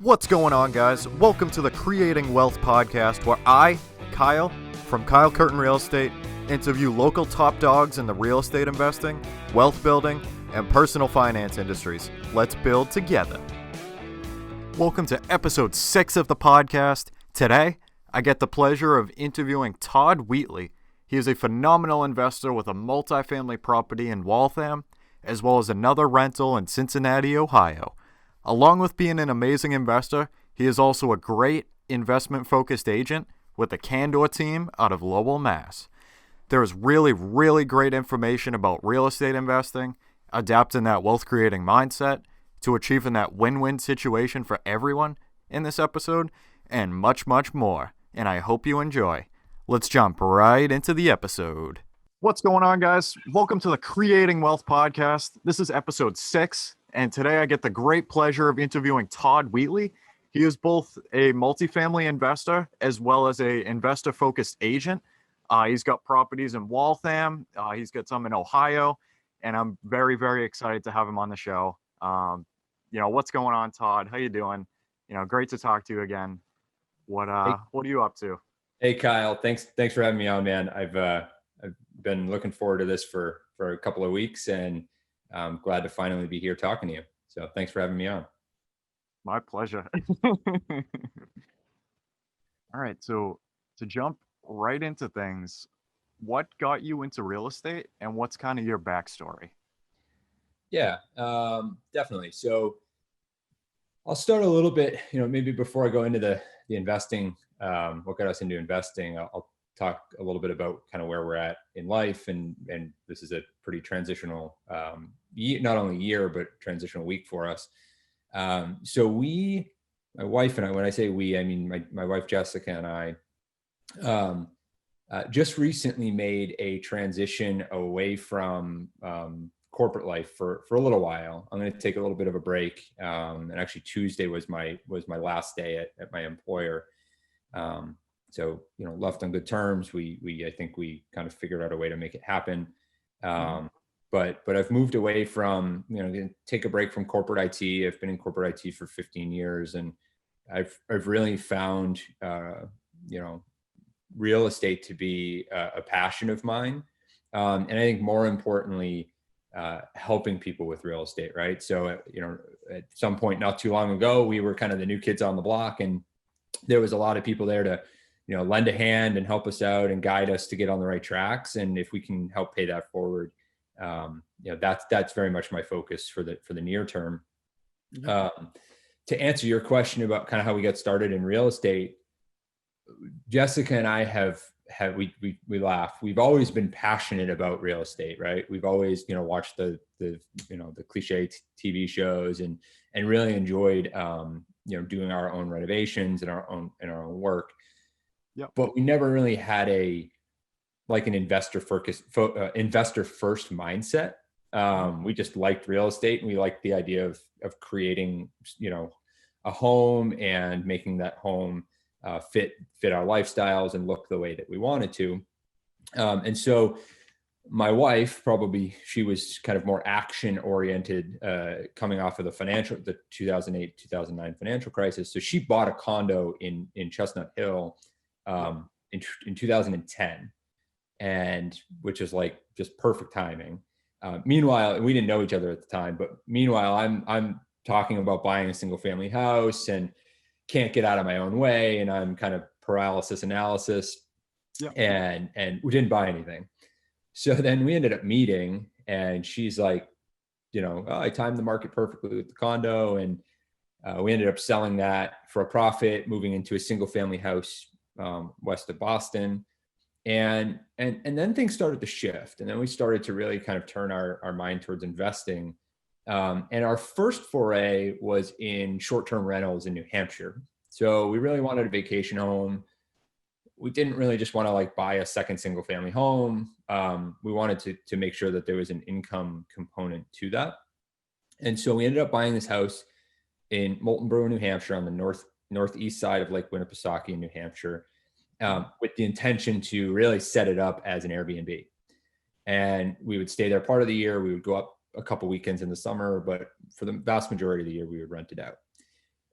What's going on, guys? Welcome to the Creating Wealth Podcast, where I, Kyle, from Kyle Curtin Real Estate, interview local top dogs in the real estate investing, wealth building, and personal finance industries. Let's build together. Welcome to episode 6 of the podcast. Today, I get the pleasure of interviewing Todd Wheatley. He is a phenomenal investor with a multifamily property in Waltham, as well as another rental in Cincinnati, Ohio. Along with being an amazing investor, he is also a great investment-focused agent with the Candor Team out of Lowell, Mass. There is really great information about real estate investing, adapting that wealth-creating mindset to achieving that win-win situation for everyone in this episode, and much more. And I hope you enjoy. Let's jump right into the episode. What's going on, guys? Welcome to the Creating Wealth Podcast. This is episode 6. And today I get the great pleasure of interviewing Todd Wheatley. He is both a multifamily investor as well as a investor-focused agent. He's got properties in Waltham. He's got some in Ohio, and I'm very excited to have him on the show. What's going on, Todd? How you doing? Great to talk to you again. What are you up to? Hey, Kyle. Thanks for having me on, man. I've been looking forward to this for a couple of weeks, and I'm glad to finally be here talking to you. So thanks for having me on. My pleasure. All right. So to jump right into things, what got you into real estate and what's kind of your backstory? Yeah, definitely. So I'll start a little bit, maybe before I go into the investing, what got us into investing, I'll talk a little bit about kind of where we're at in life. And this is a pretty transitional, not only year, but transitional week for us. So my wife and I, when I say we, I mean my wife, Jessica, and I just recently made a transition away from corporate life for a little while. I'm going to take a little bit of a break. And actually Tuesday was my last day at my employer. So, left on good terms. I think we kind of figured out a way to make it happen. But I've moved away from, take a break from corporate IT. I've been in corporate IT for 15 years, and I've really found, real estate to be a passion of mine. And I think more importantly, helping people with real estate, right? So, at some point not too long ago, we were kind of the new kids on the block, and there was a lot of people there to, lend a hand and help us out and guide us to get on the right tracks. And if we can help pay that forward, that's very much my focus for the near term. To answer your question about kind of how we got started in real estate, Jessica and I we laugh. We've always been passionate about real estate, right? We've always, watched the cliche TV shows and really enjoyed, doing our own renovations and our own work. Yep. But we never really had an investor first mindset. We just liked real estate, and we liked the idea of creating, a home and making that home fit our lifestyles and look the way that we wanted to. And so my wife, she was kind of more action oriented, coming off of the 2008, 2009 financial crisis. So she bought a condo in Chestnut Hill, in 2010, and which is like just perfect timing. Meanwhile, we didn't know each other at the time, but meanwhile, I'm talking about buying a single family house and can't get out of my own way. And I'm kind of paralysis analysis. Yep. And we didn't buy anything. So then we ended up meeting, and she's like, I timed the market perfectly with the condo. And we ended up selling that for a profit, moving into a single family house west of Boston. And then things started to shift. And then we started to really kind of turn our mind towards investing. And our first foray was in short-term rentals in New Hampshire. So we really wanted a vacation home. We didn't really just want to buy a second single family home. We wanted to make sure that there was an income component to that. And so we ended up buying this house in Molten Brewer, New Hampshire, on the northeast side of Lake Winnipesaukee in New Hampshire, with the intention to really set it up as an Airbnb. And we would stay there part of the year. We would go up a couple weekends in the summer, but for the vast majority of the year, we would rent it out.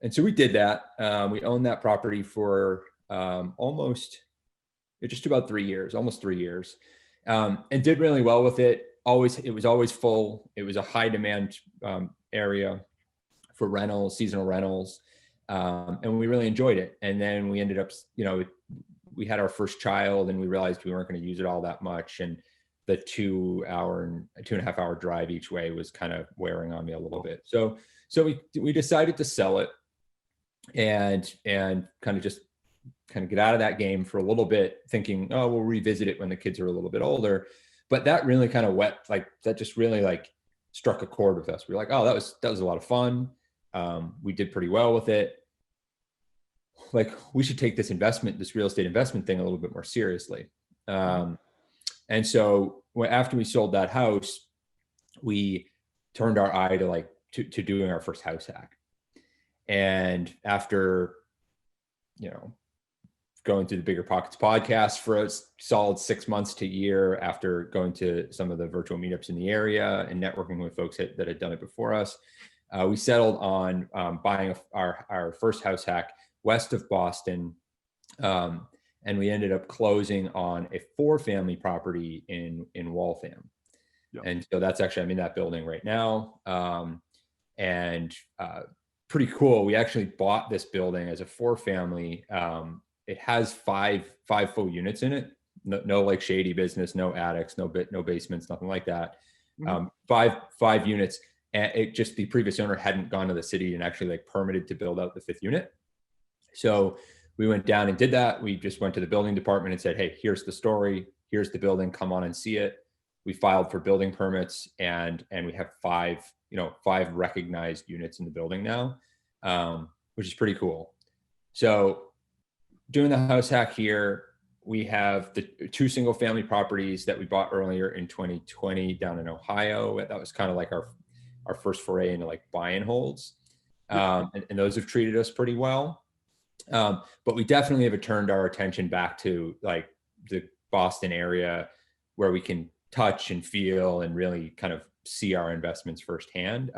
And so we did that. We owned that property for just about 3 years, almost 3 years, and did really well with it. It was always full. It was a high demand area for rentals, seasonal rentals, and we really enjoyed it. And then we ended up, we had our first child, and we realized we weren't going to use it all that much, and the 2.5 hour drive each way was kind of wearing on me a little bit. So we decided to sell it and kind of get out of that game for a little bit, thinking, oh, we'll revisit it when the kids are a little bit older. But that really kind of that just really struck a chord with us. We were like, oh, that was a lot of fun. We did pretty well with it. We should take this real estate investment thing a little bit more seriously. And so after we sold that house, we turned our eye to doing our first house hack. And after, going through the Bigger Pockets podcast for a solid 6 months to a year, after going to some of the virtual meetups in the area and networking with folks that had done it before us, we settled on buying our first house hack west of Boston. And we ended up closing on a 4-family property in Waltham. Yep. And so that's actually, I'm in that building right now. And pretty cool. We actually bought this building as a 4-family. It has five full units in it. No shady business, no attics, no basements, nothing like that. Mm-hmm. Five units. And the previous owner hadn't gone to the city and actually permitted to build out the 5th unit. So we went down and did that. We just went to the building department and said, hey, here's the story. Here's the building. Come on and see it. We filed for building permits, and we have 5 recognized units in the building now, which is pretty cool. So doing the house hack here, we have the 2 single family properties that we bought earlier in 2020 down in Ohio. That was kind of our first foray into buy and holds. And those have treated us pretty well. But we definitely have turned our attention back to the Boston area, where we can touch and feel and really kind of see our investments firsthand.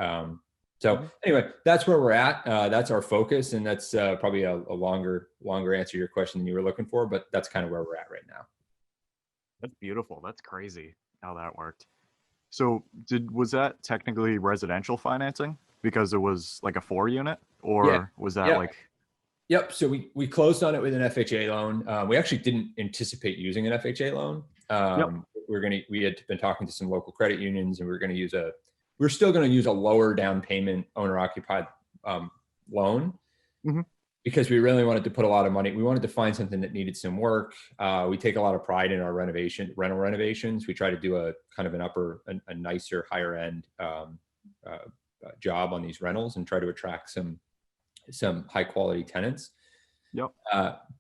So anyway, that's where we're at. That's our focus. And that's probably a longer answer to your question than you were looking for, but that's kind of where we're at right now. That's beautiful. That's crazy how that worked. So was that technically residential financing because it was a 4-unit, or was that Yep. So we closed on it with an FHA loan. We actually didn't anticipate using an FHA loan. We had been talking to some local credit unions, and we're still going to use a lower down payment owner occupied loan, mm-hmm. because we really wanted to put a lot of money. We wanted to find something that needed some work. We take a lot of pride in our rental renovations. We try to do a kind of a nicer, higher end job on these rentals and try to attract some high quality tenants. Yep.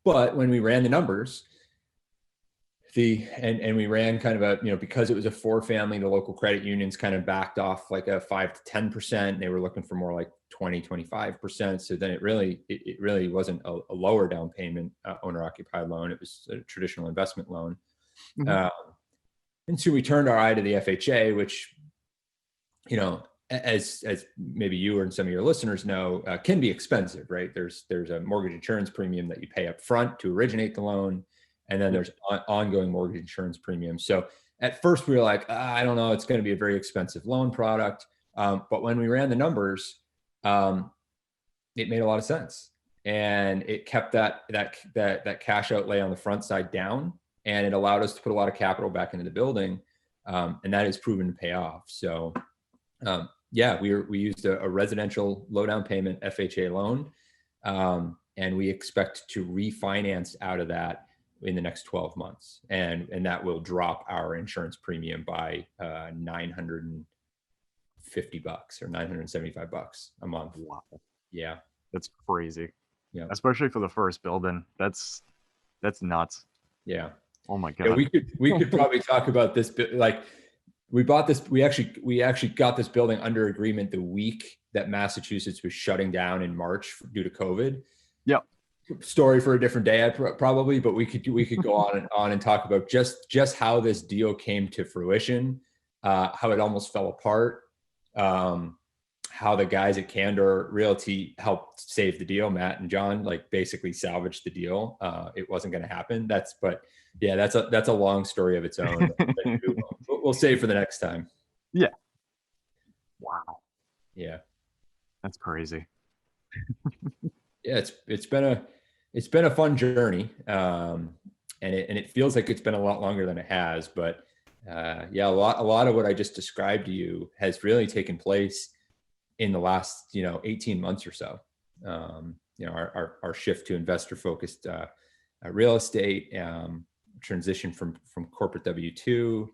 But when we ran the numbers, and we ran kind of because it was a 4-family, the local credit unions kind of backed off a 5 to 10%. They were looking for more 20, 25%. So then it really wasn't a lower down payment owner occupied loan. It was a traditional investment loan. Mm-hmm. And so we turned our eye to the FHA, which, as maybe you and some of your listeners know, can be expensive, right? There's a mortgage insurance premium that you pay up front to originate the loan. And then there's ongoing mortgage insurance premium. So at first we were like, I don't know, it's going to be a very expensive loan product. But when we ran the numbers, it made a lot of sense. And it kept that cash outlay on the front side down. And it allowed us to put a lot of capital back into the building. And that has proven to pay off. So we used a residential low down payment FHA loan. And we expect to refinance out of that in the next 12 months. And that will drop our insurance premium by $950 or $975 a month. Wow. Yeah. That's crazy. Yeah. Especially for the first building. That's nuts. Yeah. Oh my God. Yeah, we could probably talk about this. We bought this, we actually got this building under agreement the week that Massachusetts was shutting down in March due to COVID. Yep. Story for a different day, probably, but we could go on and talk about just how this deal came to fruition, how it almost fell apart, how the guys at Candor Realty helped save the deal. Matt and John like basically salvaged the deal. It wasn't going to happen. That's a long story of its own. We'll save for the next time. Yeah. Wow. Yeah. That's crazy. Yeah, it's been a fun journey, and it feels like it's been a lot longer than it has. But a lot of what I just described to you has really taken place in the last 18 months or so. Our shift to investor focused real estate, transition from corporate W-2,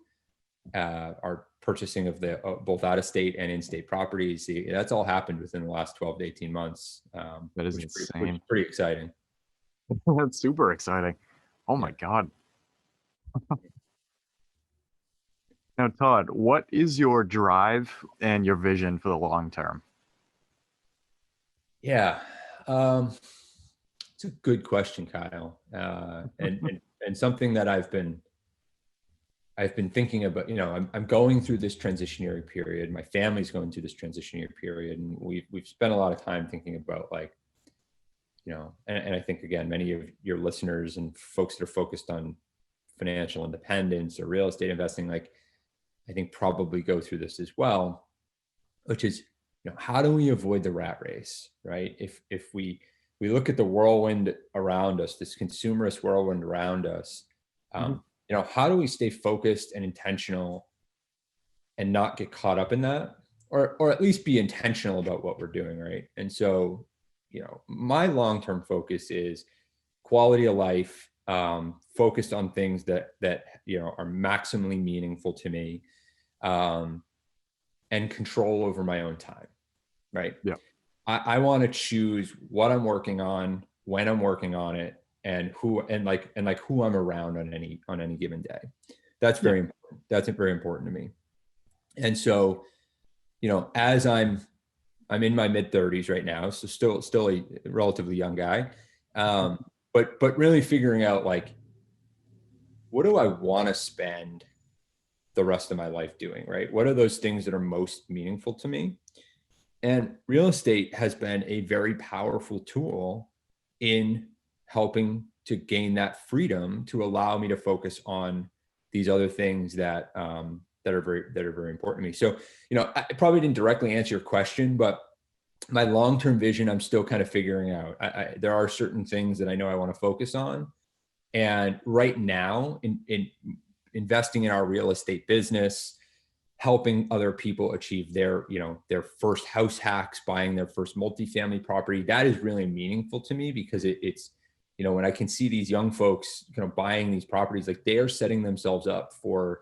our purchasing of the both out of state and in-state properties. That's all happened within the last 12 to 18 months. That is insane. Pretty exciting. That's super exciting. Oh my God. Now, Todd, what is your drive and your vision for the long term? Yeah, it's a good question, Kyle, and something that I've been thinking about. I'm going through this transitionary period. My family's going through this transitionary period, and we've spent a lot of time thinking about and I think again, many of your listeners and folks that are focused on financial independence or real estate investing, I think probably go through this as well, which is, how do we avoid the rat race, right? If we look at the whirlwind around us, this consumerist whirlwind around us, how do we stay focused and intentional and not get caught up in that, or at least be intentional about what we're doing, right? And so, my long-term focus is quality of life, focused on things that are maximally meaningful to me, and control over my own time, right? Yeah. I want to choose what I'm working on, when I'm working on it, and who I'm around on any given day. That's very important. That's very important to me. And so, as I'm in my mid 30s right now, so still a relatively young guy, but really figuring out what do I want to spend the rest of my life doing, right? What are those things that are most meaningful to me? And real estate has been a very powerful tool in helping to gain that freedom to allow me to focus on these other things that are very important to me. So, I probably didn't directly answer your question, but my long-term vision, I'm still kind of figuring out. There are certain things that I know I want to focus on. And right now, in investing in our real estate business, helping other people achieve their first house hacks, buying their first multifamily property, that is really meaningful to me, because it's, when I can see these young folks buying these properties, they are setting themselves up for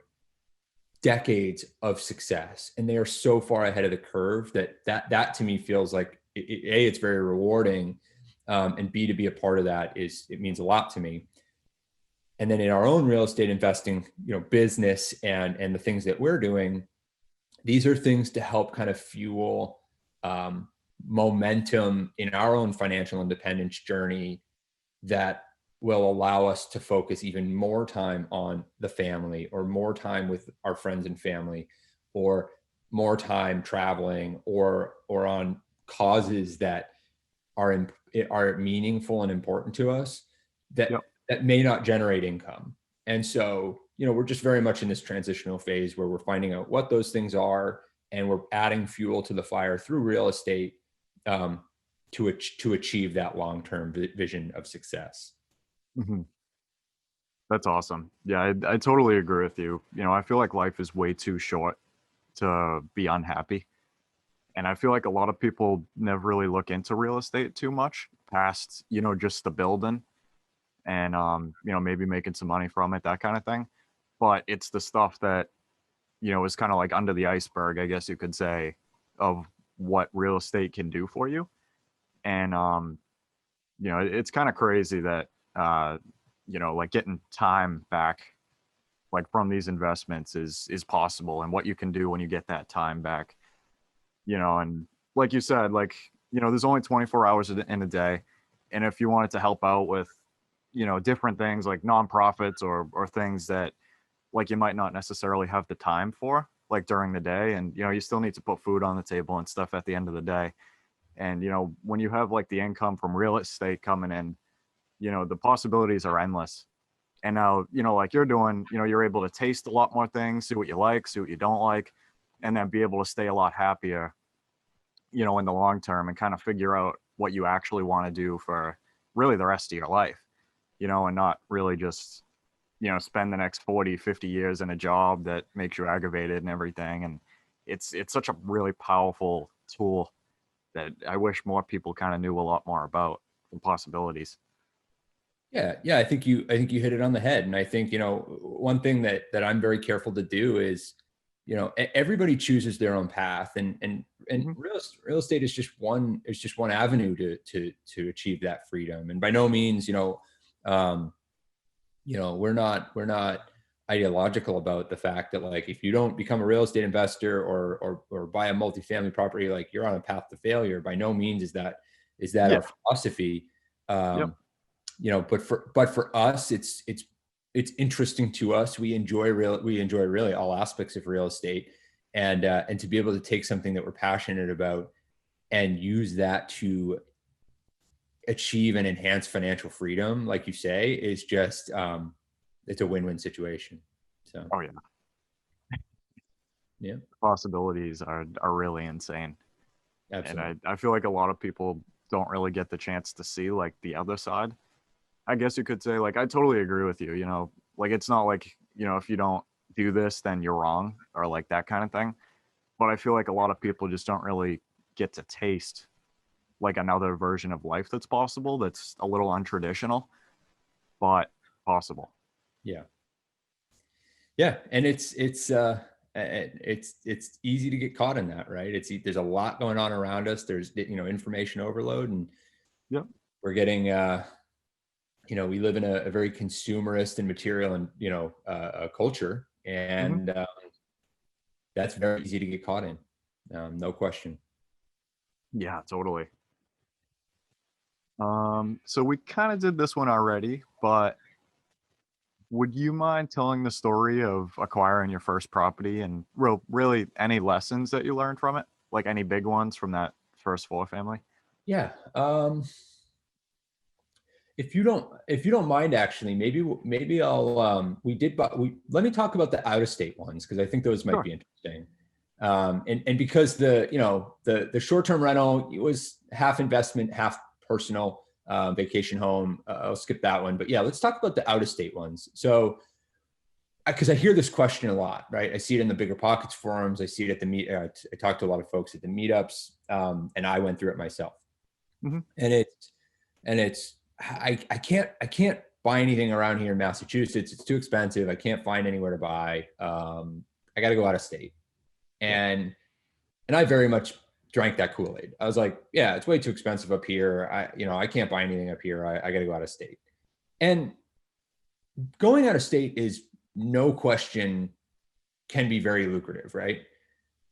decades of success, and they are so far ahead of the curve that to me feels like A, it's very rewarding, and B, to be a part of that it means a lot to me. And then in our own real estate investing, business and the things that we're doing, these are things to help kind of fuel momentum in our own financial independence journey that will allow us to focus even more time on the family, or more time with our friends and family, or more time traveling, or on causes that are meaningful and important to us that may not generate income. And so, we're just very much in this transitional phase where we're finding out what those things are, and we're adding fuel to the fire through real estate to achieve that long-term vision of success. Mm-hmm. That's awesome. Yeah, I totally agree with you. I feel like life is way too short to be unhappy. And I feel like a lot of people never really look into real estate too much past, just the building and, maybe making some money from it, that kind of thing. But it's the stuff that, is kind of like under the iceberg, I guess you could say, of what real estate can do for you. And, it's kind of crazy that, getting time back, from these investments is possible, and what you can do when you get that time back, and like you said, there's only 24 hours in a day. And if you wanted to help out with, different things like nonprofits or things that you might not necessarily have the time for, like during the day, and you still need to put food on the table and stuff at the end of the day. And when you have like the income from real estate coming in, the possibilities are endless. And now, like you're doing, you're able to taste a lot more things, see what you like, see what you don't like, and then be able to stay a lot happier, in the long term, and kind of figure out what you actually want to do for really the rest of your life, and not really just, spend the next 40, 50 years in a job that makes you aggravated and everything. And it's such a really powerful tool that I wish more people kind of knew a lot more about the possibilities. Yeah. I think you hit it on the head. And I think, one thing that I'm very careful to do is, everybody chooses their own path, and real estate is just one avenue to achieve that freedom. And by no means, we're not ideological about the fact that, like, if you don't become a real estate investor or buy a multifamily property, like, you're on a path to failure. By no means is that our philosophy. But for us, it's interesting to us. We enjoy really all aspects of real estate, and to be able to take something that we're passionate about and use that to achieve and enhance financial freedom, like you say, is just it's a win-win situation. So yeah, possibilities are really insane. Absolutely. And I feel like a lot of people don't really get the chance to see like the other side. I guess you could say, like, I totally agree with you, like, it's not like, if you don't do this, then you're wrong, or like that kind of thing. But I feel like a lot of people just don't really get to taste like another version of life that's possible, that's a little untraditional, but possible. Yeah. And it's easy to get caught in that, right? There's a lot going on around us. There's, information overload, and we're getting, we live in a very consumerist and material and, a culture, and that's very easy to get caught in. No question. Yeah, totally. So we kind of did this one already, but would you mind telling the story of acquiring your first property and really any lessons that you learned from it? Like any big ones from that first 4-family? Yeah. If you don't mind, actually, maybe I'll, let me talk about the out-of-state ones, because I think those might be interesting. And because the short-term rental, it was half investment, half personal, vacation home. I'll skip that one, but yeah, let's talk about the out-of-state ones. So, because I hear this question a lot, right? I see it in the Bigger Pockets forums. I see it at the I talk to a lot of folks at the meetups, and I went through it myself. And I can't buy anything around here in Massachusetts. It's too expensive. I can't find anywhere to buy. I got to go out of state. And I very much drank that Kool-Aid. I was like, yeah, it's way too expensive up here. I can't buy anything up here. I got to go out of state. And going out of state is, no question, can be very lucrative, right?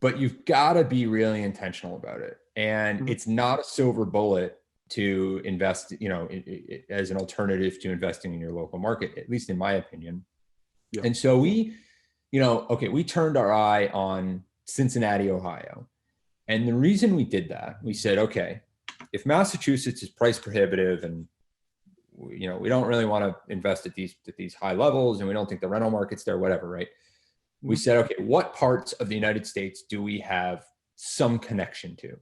But you've got to be really intentional about it. And it's not a silver bullet to invest, as an alternative to investing in your local market, at least in my opinion. Yeah. And so we turned our eye on Cincinnati, Ohio. And the reason we did that, we said, okay, if Massachusetts is price prohibitive and, we don't really want to invest at these high levels, and we don't think the rental market's there, whatever, right? We said, okay, what parts of the United States do we have some connection to?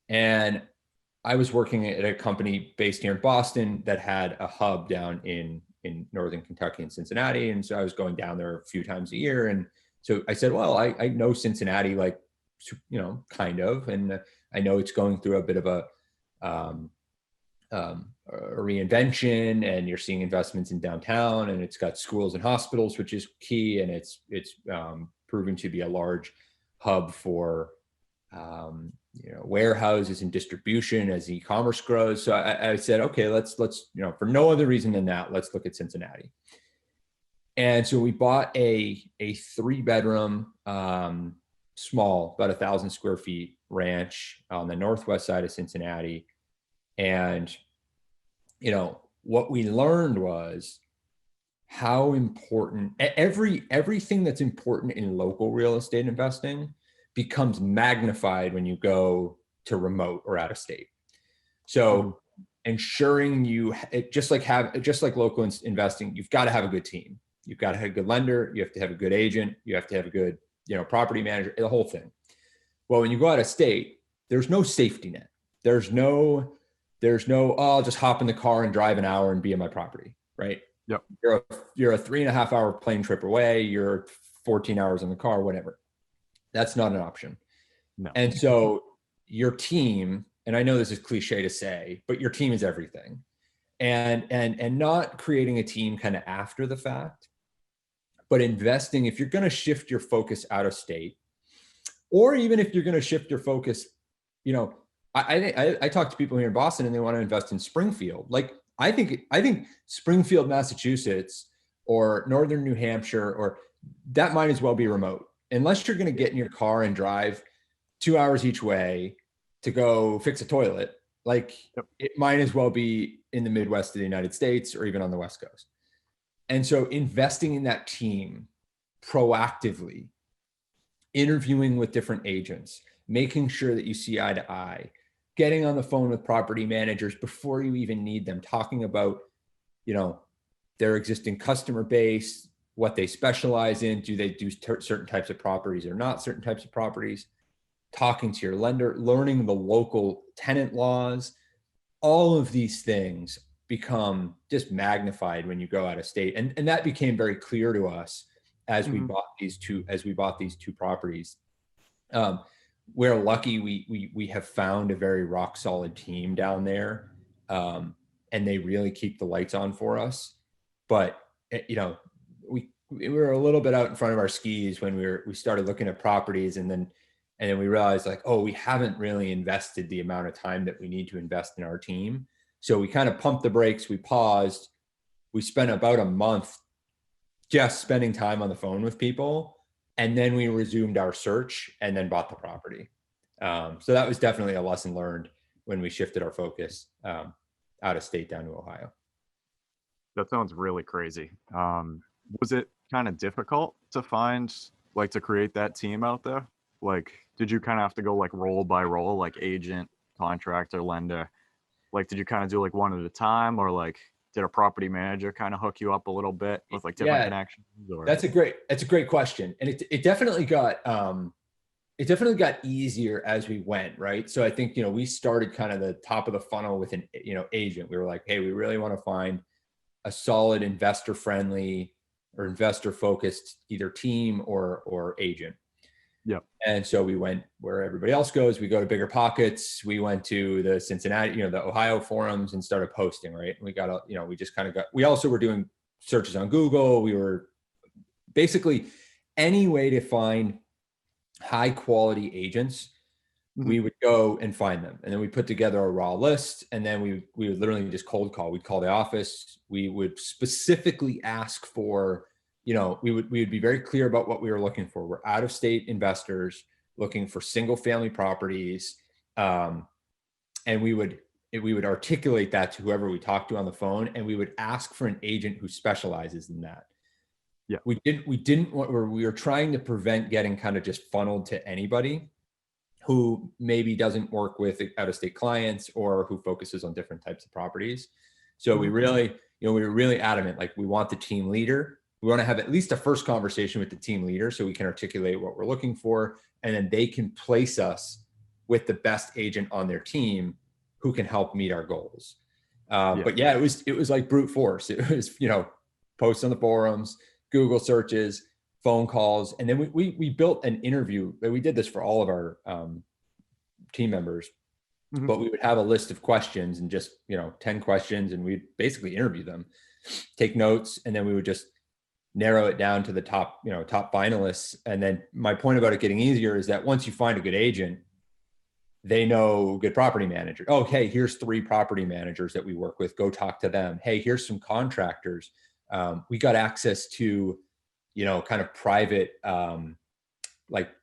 And I was working at a company based here in Boston that had a hub down in Northern Kentucky and Cincinnati. And so I was going down there a few times a year. And so I said, well, I know Cincinnati, like, kind of, and I know it's going through a bit of a reinvention, and you're seeing investments in downtown, and it's got schools and hospitals, which is key. And it's proving to be a large hub for, warehouses and distribution as e-commerce grows. So I said, okay, let's, for no other reason than that, let's look at Cincinnati. And so we bought a 3-bedroom, small, about 1,000 square feet ranch on the northwest side of Cincinnati. And, what we learned was how important everything that's important in local real estate investing becomes magnified when you go to remote or out of state. So ensuring just like local investing, you've got to have a good team. You've got to have a good lender. You have to have a good agent. You have to have a good, property manager, the whole thing. Well, when you go out of state, there's no safety net. There's no, oh, I'll just hop in the car and drive an hour and be in my property, right? Yep. You're a 3.5 hour plane trip away. You're 14 hours in the car, whatever. That's not an option. No. And so your team, and I know this is cliche to say, but your team is everything. And not creating a team kind of after the fact, but investing, if you're going to shift your focus out of state, or even if you're going to shift your focus, I talk to people here in Boston and they want to invest in Springfield. Like I think Springfield, Massachusetts, or Northern New Hampshire, or that might as well be remote. Unless you're going to get in your car and drive 2 hours each way to go fix a toilet, It might as well be in the Midwest of the United States or even on the West Coast. And so investing in that team proactively, interviewing with different agents, making sure that you see eye to eye, getting on the phone with property managers before you even need them, talking about, their existing customer base, what they specialize in, do they do certain types of properties or not certain types of properties, talking to your lender, learning the local tenant laws. All of these things become just magnified when you go out of state. And that became very clear to us as we bought these two properties. We're lucky we have found a very rock solid team down there. And they really keep the lights on for us. But we were a little bit out in front of our skis when we started looking at properties, and then we realized we haven't really invested the amount of time that we need to invest in our team. So we kind of pumped the brakes, we paused, we spent about a month just spending time on the phone with people. And then we resumed our search and then bought the property. So that was definitely a lesson learned when we shifted our focus out of state down to Ohio. That sounds really crazy. Was it kind of difficult to find, to create that team out there? Did you kind of have to go role by role, agent, contractor, lender? Did you kind of do one at a time, or did a property manager kind of hook you up a little bit with different connections? Or? That's a great question. And it definitely got easier as we went, right? So I think, we started kind of the top of the funnel with an, agent. We were like, hey, we really want to find a solid investor friendly or investor focused either team or agent. Yep. And so we went where everybody else goes. We go to Bigger Pockets. We went to the Cincinnati, the Ohio forums and started posting, right? And we got, we also were doing searches on Google. We were basically any way to find high quality agents, we would go and find them. And then we put together a raw list, and then we would literally just cold call. We'd call the office. We would specifically ask for, we would be very clear about what we were looking for. We're out of state investors looking for single family properties. And we would articulate that to whoever we talked to on the phone, and we would ask for an agent who specializes in that. Yeah. We were trying to prevent getting kind of just funneled to anybody who maybe doesn't work with out of state clients or who focuses on different types of properties. So we really, we were really adamant, we want the team leader. We want to have at least a first conversation with the team leader so we can articulate what we're looking for, and then they can place us with the best agent on their team who can help meet our goals. But yeah, it was like brute force. It was, posts on the forums, Google searches, phone calls. And then we built an interview. We did this for all of our team members, but we would have a list of questions and just, 10 questions, and we'd basically interview them, take notes, and then we would just narrow it down to the top finalists. And then my point about it getting easier is that once you find a good agent, they know good property manager. Oh, hey, here's 3 property managers that we work with. Go talk to them. Hey, here's some contractors. We got access to, kind of private,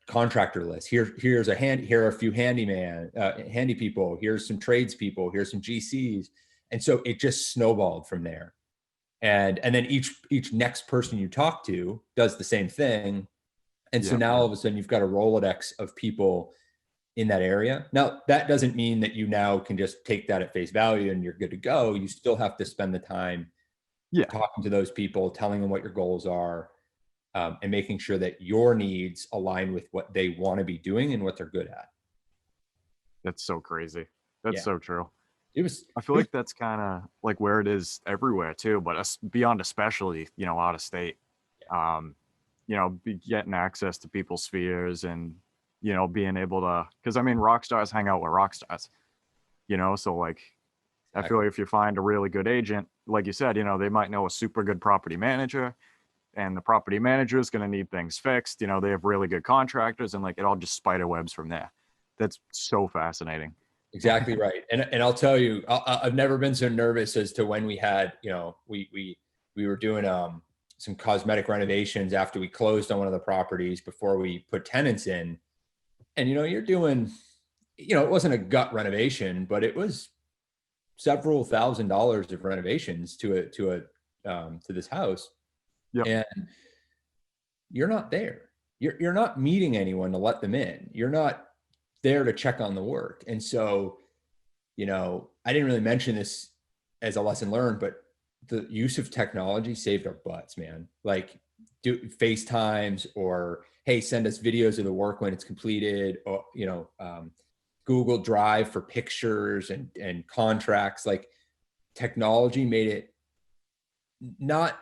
contractor lists. Here are a few handy people. Here's some tradespeople. Here's some GCs. And so it just snowballed from there. And then each next person you talk to does the same thing. And so now all of a sudden you've got a Rolodex of people in that area. Now, that doesn't mean that you now can just take that at face value and you're good to go. You still have to spend the time talking to those people, telling them what your goals are, and making sure that your needs align with what they want to be doing and what they're good at. That's so crazy. That's so true. I feel like that's kind of like where it is everywhere too, but beyond, especially, out of state, getting access to people's spheres and, being able to, because I mean, rock stars hang out with rock stars, so like, I feel like if you find a really good agent, like you said, they might know a super good property manager, and the property manager is going to need things fixed. They have really good contractors, and like it all just spider webs from there. That's so fascinating. Exactly right. And I'll tell you, I've never been so nervous as to when we had, we were doing some cosmetic renovations after we closed on one of the properties before we put tenants in. And, you're doing, it wasn't a gut renovation, but it was several $1,000s of renovations to this house. Yep. And you're not there. You're not meeting anyone to let them in. You're not there to check on the work. And so, I didn't really mention this as a lesson learned, but the use of technology saved our butts, man. Like do FaceTimes, or, hey, send us videos of the work when it's completed, or, Google Drive for pictures and contracts. Like technology made it not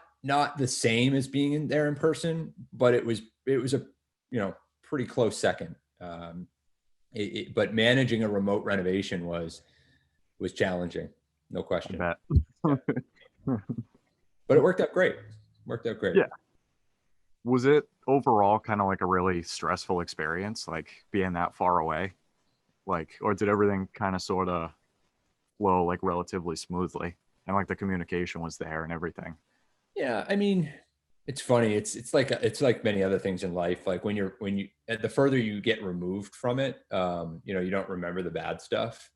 the same as being in there in person, but it was a, pretty close second. But managing a remote renovation was challenging, no question. I bet. But it worked out great. Yeah. Was it overall kind of like a really stressful experience, like being that far away? Like, or did everything kind of sort of flow like relatively smoothly, and like the communication was there and everything? Yeah, I mean, it's funny. It's like many other things in life. Like when you the further you get removed from it, you don't remember the bad stuff.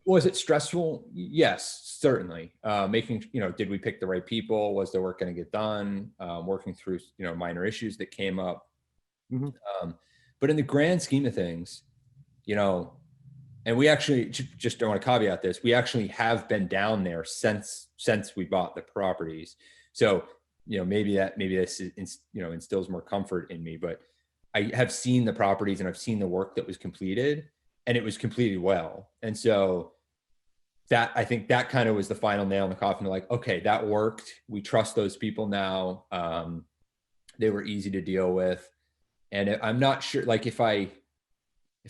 Was it stressful? Yes, certainly. Making, did we pick the right people? Was the work going to get done? Working through, minor issues that came up. Mm-hmm. But in the grand scheme of things, and we actually, just don't want to caveat this, we actually have been down there since we bought the properties. So, maybe this instills more comfort in me, but I have seen the properties and I've seen the work that was completed, and it was completed well. And so that, I think that kind of was the final nail in the coffin. Like, okay, that worked. We trust those people now. They were easy to deal with. And I'm not sure, like if I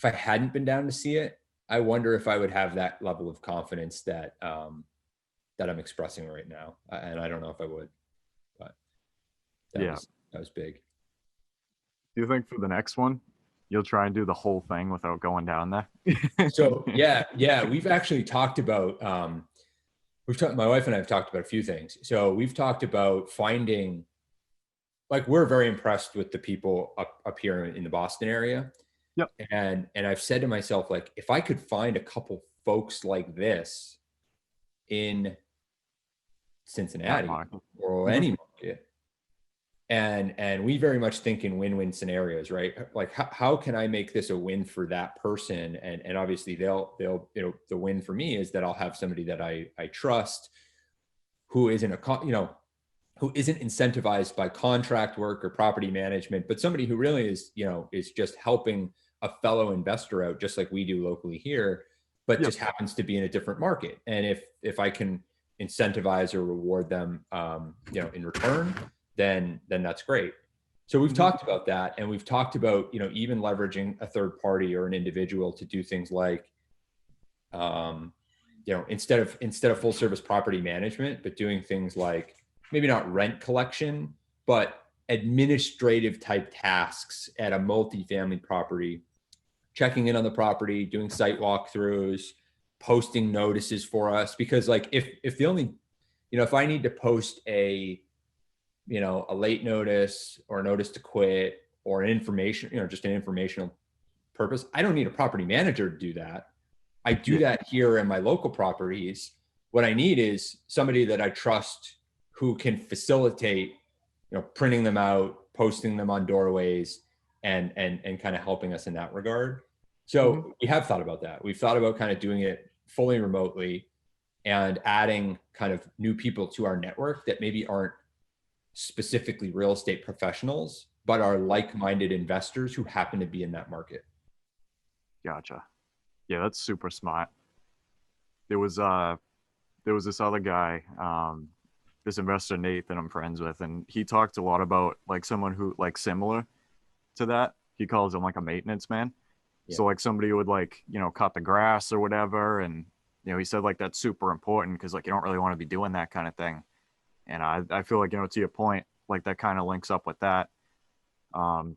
hadn't been down to see it, I wonder if I would have that level of confidence that I'm expressing right now. And I don't know if I would, but that was big. Do you think for the next one, you'll try and do the whole thing without going down there? So yeah. We've actually talked about, my wife and I have talked about a few things. So we've talked about finding, like, we're very impressed with the people up here in the Boston area. Yep. And I've said to myself, like, if I could find a couple folks like this in Cincinnati or any market, and we very much think in win-win scenarios, right? Like, how can I make this a win for that person? And obviously they'll, the win for me is that I'll have somebody that I trust, who isn't who isn't incentivized by contract work or property management, but somebody who really is, is just helping a fellow investor out, just like we do locally here, but just happens to be in a different market. And if I can incentivize or reward them, in return, then that's great. So we've talked about that, and we've talked about, even leveraging a third party or an individual to do things like, instead of full service property management, but doing things like maybe not rent collection, but administrative type tasks at a multifamily property, checking in on the property, doing site walkthroughs, posting notices for us. Because like, if the only, if I need to post a late notice or a notice to quit or an information, just an informational purpose, I don't need a property manager to do that. I do that here in my local properties what I need is somebody that I trust who can facilitate, printing them out, posting them on doorways, and kind of helping us in that regard. So we have thought about that. We've thought about kind of doing it fully remotely and adding kind of new people to our network that maybe aren't specifically real estate professionals, but are like-minded investors who happen to be in that market. Gotcha. Yeah, that's super smart. There was this other guy, this investor Nate that I'm friends with, and he talked a lot about like someone who like similar to that. He calls him like a maintenance man. Yeah. So like somebody would like, cut the grass or whatever. And, he said like that's super important because like you don't really want to be doing that kind of thing. And I feel like, to your point, like that kind of links up with that.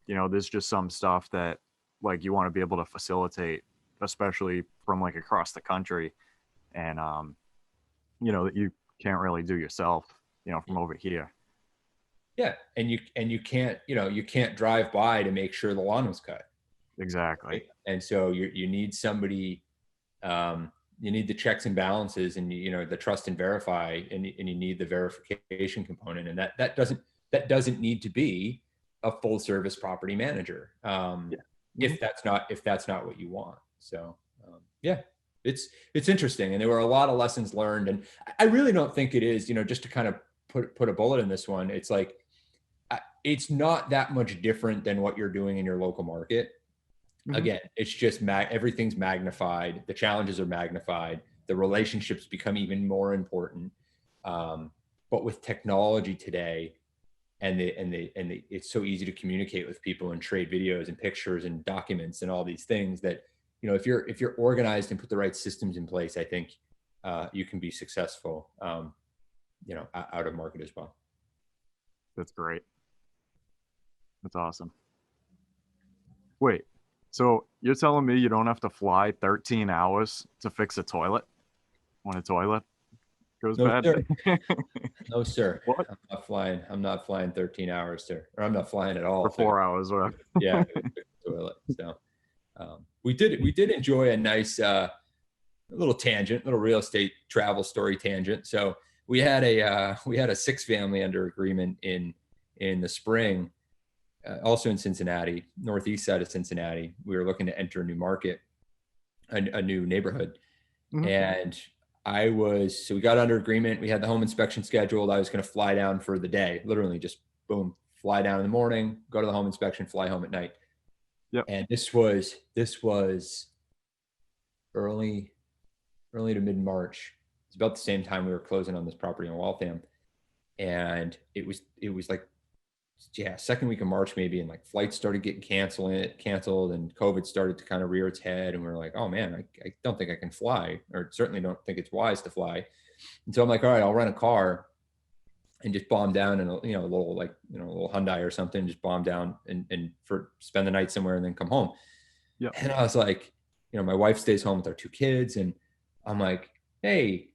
There's just some stuff that like you want to be able to facilitate, especially from like across the country. And, that you can't really do yourself, from over here. Yeah. And you can't, you can't drive by to make sure the lawn was cut. Exactly. Right? And so you need somebody, you need the checks and balances and, the trust and verify, and you need the verification component. And that doesn't need to be a full service property manager. If that's not what you want. So, it's interesting. And there were a lot of lessons learned, and I really don't think it is, just to kind of put a bullet in this one. It's like, it's not that much different than what you're doing in your local market. Again, it's just everything's magnified. The challenges are magnified. The relationships become even more important. But with technology today, and it's so easy to communicate with people and trade videos and pictures and documents and all these things that, if you're organized and put the right systems in place, I think you can be successful, out of market as well. That's great. That's awesome. Wait. So you're telling me you don't have to fly 13 hours to fix a toilet when a toilet goes bad? Sir. No, sir. What? I'm not flying 13 hours, sir. Or I'm not flying at all. For 4 hours, right? Yeah, toilet. So we did enjoy a nice little tangent, little real estate travel story tangent. So we had a 6-family under agreement in the spring. Also in Cincinnati, northeast side of Cincinnati. We were looking to enter a new market, a new neighborhood. And so we got under agreement. We had the home inspection scheduled. I was going to fly down for the day, literally just boom, fly down in the morning, go to the home inspection, fly home at night. Yep. And this was early to mid-March. It's about the same time we were closing on this property in Waltham. And it was like, second week of March maybe, and like flights started getting canceled and COVID started to kind of rear its head, and we were like, oh man, I don't think I can fly, or certainly don't think it's wise to fly. And so I'm like, all right, I'll rent a car and just bomb down in a little Hyundai or something, just bomb down and spend the night somewhere and then come home. Yeah. And I was like, my wife stays home with our 2 kids, and I'm like, hey,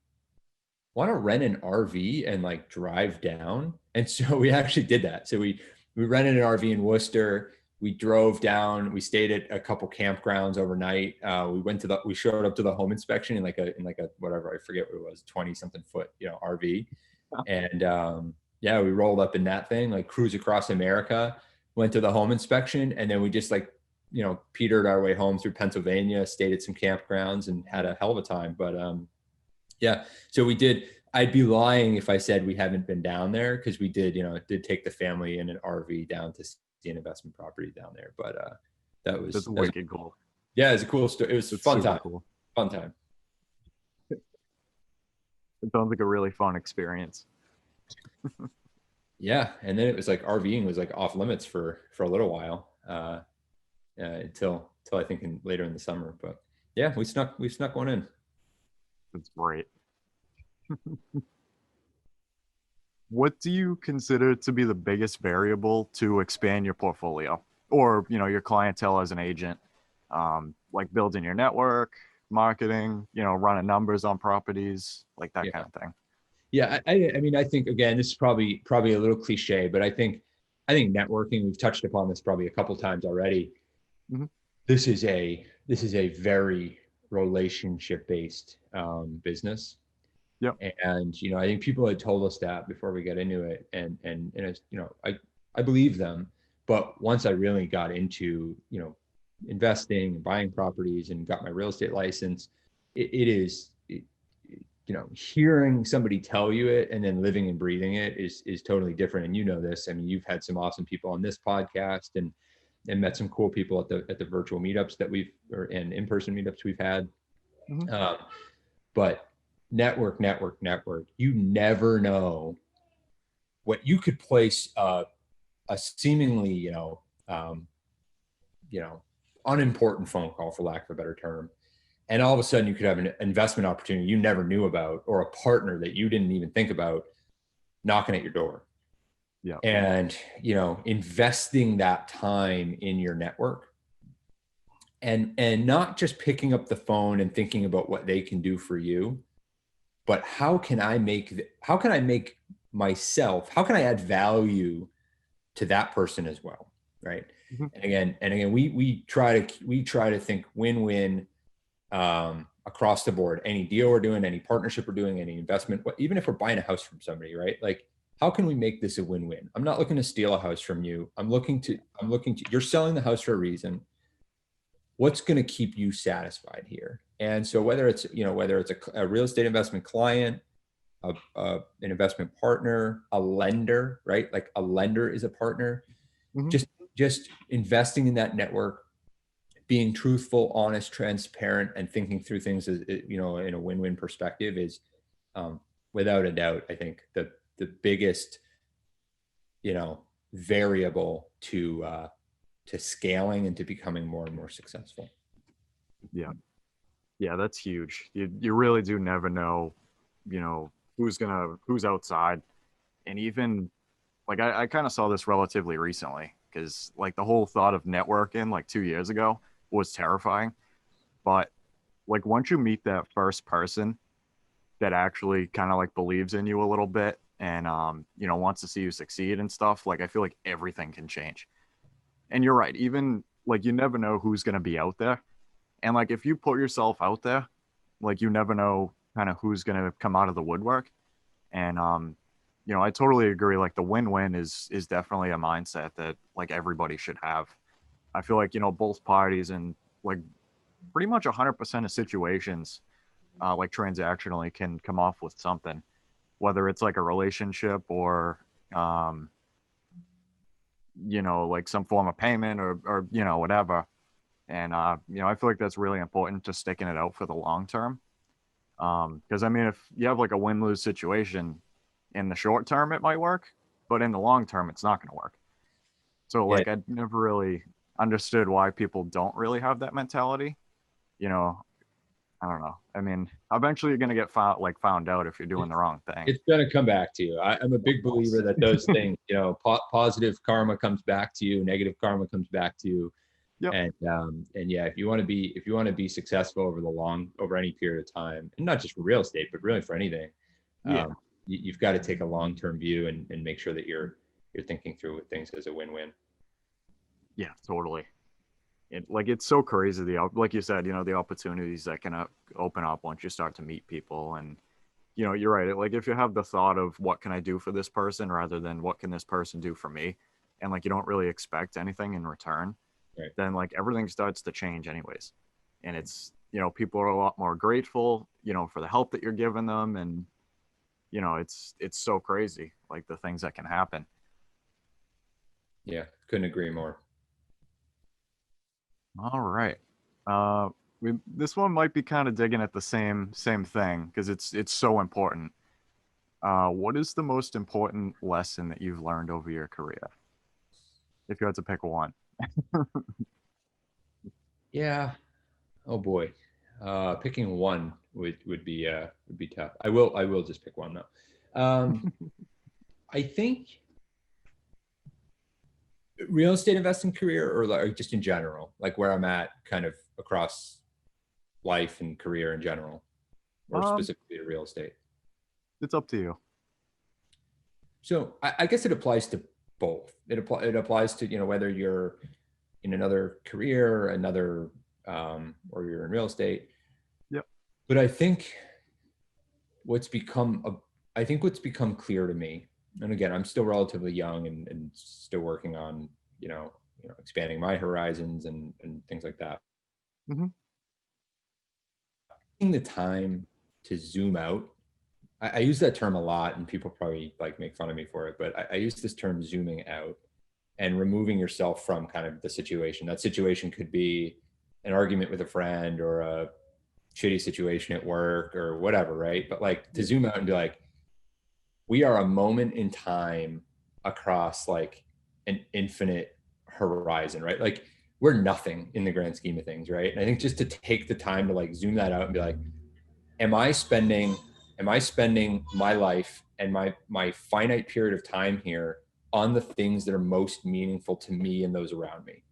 want to rent an RV and like drive down? And so we actually did that. So we rented an RV in Worcester. We drove down. We stayed at a couple campgrounds overnight. We showed up to the home inspection in like a whatever, I forget what it was, 20 something foot, RV. And we rolled up in that thing, like cruise across America, went to the home inspection, and then we just like, petered our way home through Pennsylvania, stayed at some campgrounds and had a hell of a time. But so we did. I'd be lying if I said we haven't been down there, because we did, did take the family in an RV down to see an investment property down there. But that's wicked cool. Yeah, it was a cool story. It was a fun time. Cool. Fun time. It sounds like a really fun experience. Yeah, and then it was like RVing was like off limits for a little while, until I think later in the summer. But yeah, we snuck one in. That's great. What do you consider to be the biggest variable to expand your portfolio, or your clientele as an agent? Like building your network, marketing, running numbers on properties, like that kind of thing. Yeah, I mean, I think, again, this is probably a little cliche, but I think networking, we've touched upon this probably a couple times already. This is a very relationship based business. Yep. And, I think people had told us that before we got into it. And it's, I believe them. But once I really got into, investing and buying properties and got my real estate license, hearing somebody tell you it and then living and breathing it is totally different. And this, I mean, you've had some awesome people on this podcast and met some cool people at the virtual meetups that and in-person meetups we've had. Mm-hmm. But network, you never know what you could place a seemingly, unimportant phone call, for lack of a better term. And all of a sudden you could have an investment opportunity you never knew about, or a partner that you didn't even think about knocking at your door. Yeah. And, investing that time in your network and not just picking up the phone and thinking about what they can do for you, but how can I add value to that person as well. Right. Mm-hmm. And again, we try to think win-win, across the board. Any deal we're doing, any partnership we're doing, any investment, even if we're buying a house from somebody, right? Like, how can we make this a win-win? I'm not looking to steal a house from you. I'm looking to, you're selling the house for a reason. What's going to keep you satisfied here? And so whether it's a real estate investment client, an investment partner, a lender, right? Like a lender is a partner. Mm-hmm. Just investing in that network, being truthful, honest, transparent, and thinking through things as, in a win-win perspective is, without a doubt, I think the biggest, variable to scaling and to becoming more and more successful. Yeah. Yeah, that's huge. You really do never know, who's outside. And even like I kind of saw this relatively recently, because like the whole thought of networking like 2 years ago was terrifying. But like once you meet that first person that actually kind of like believes in you a little bit and wants to see you succeed and stuff, like I feel like everything can change. And you're right, even like you never know who's going to be out there. And like if you put yourself out there, like you never know kind of who's going to come out of the woodwork. And I totally agree. Like the win-win is definitely a mindset that like everybody should have. I feel like, both parties and like pretty much 100% of situations, like transactionally can come off with something, whether it's like a relationship or, like some form of payment or whatever. And, I feel like that's really important to sticking it out for the long term. Because I mean, if you have like a win-lose situation in the short term, it might work, but in the long term, it's not going to work. So like, I never really understood why people don't really have that mentality. I don't know. I mean, eventually you're going to get found out if you're doing the wrong thing. It's going to come back to you. I'm a big believer that those things, positive karma comes back to you, negative karma comes back to you. Yep. And yeah, if you want to be successful over any period of time, and not just for real estate, but really for anything, you've got to take a long-term view and make sure that you're thinking through with things as a win-win. Yeah, totally. It's so crazy. Like you said, the opportunities that can open up once you start to meet people. And, you're right. Like if you have the thought of what can I do for this person rather than what can this person do for me, and like you don't really expect anything in return, right, then like everything starts to change anyways. And it's, people are a lot more grateful, for the help that you're giving them. And, it's so crazy, like the things that can happen. Yeah, couldn't agree more. All right. This one might be kind of digging at the same thing because it's so important. What is the most important lesson that you've learned over your career? If you had to pick one. Yeah. Oh boy. Picking one would be tough. I will just pick one though. I think real estate investing career, or like just in general, like where I'm at kind of across life and career in general, or specifically to real estate. It's up to you. So I guess it applies to both. It applies to, whether you're in another career, or you're in real estate. Yep. But I think I think what's become clear to me, and again, I'm still relatively young and still working on, expanding my horizons and things like that. Mm-hmm. Taking the time to zoom out. I use that term a lot, and people probably like make fun of me for it, but I use this term zooming out and removing yourself from kind of the situation. That situation could be an argument with a friend or a shitty situation at work or whatever, right? But like to zoom out and be like, we are a moment in time across like an infinite horizon, right? Like we're nothing in the grand scheme of things, right? And I think just to take the time to like zoom that out and be like, am I spending my life and my finite period of time here on the things that are most meaningful to me and those around me?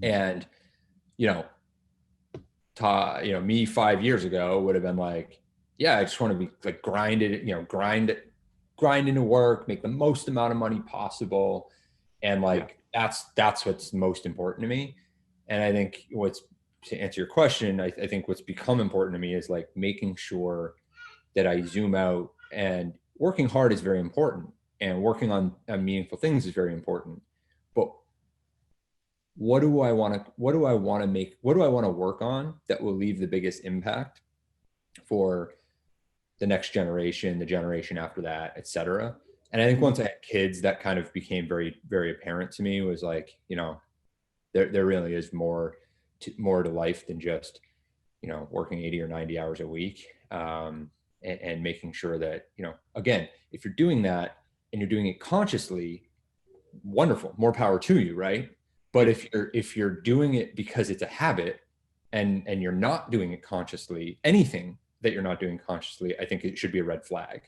And me 5 years ago would have been like, yeah, I just want to be like grind into work, make the most amount of money possible. And like, that's what's most important to me. And I think to answer your question, I think what's become important to me is like making sure that I zoom out, and working hard is very important and working on meaningful things is very important. But what do I want to work on that will leave the biggest impact for the next generation, the generation after that, et cetera. And I think once I had kids, that kind of became very, very apparent to me, was like, there really is more to life than just, working 80 or 90 hours a week. And making sure that, again, if you're doing that and you're doing it consciously, wonderful, more power to you, right? But if you're doing it because it's a habit and you're not doing it consciously, anything that you're not doing consciously, I think it should be a red flag.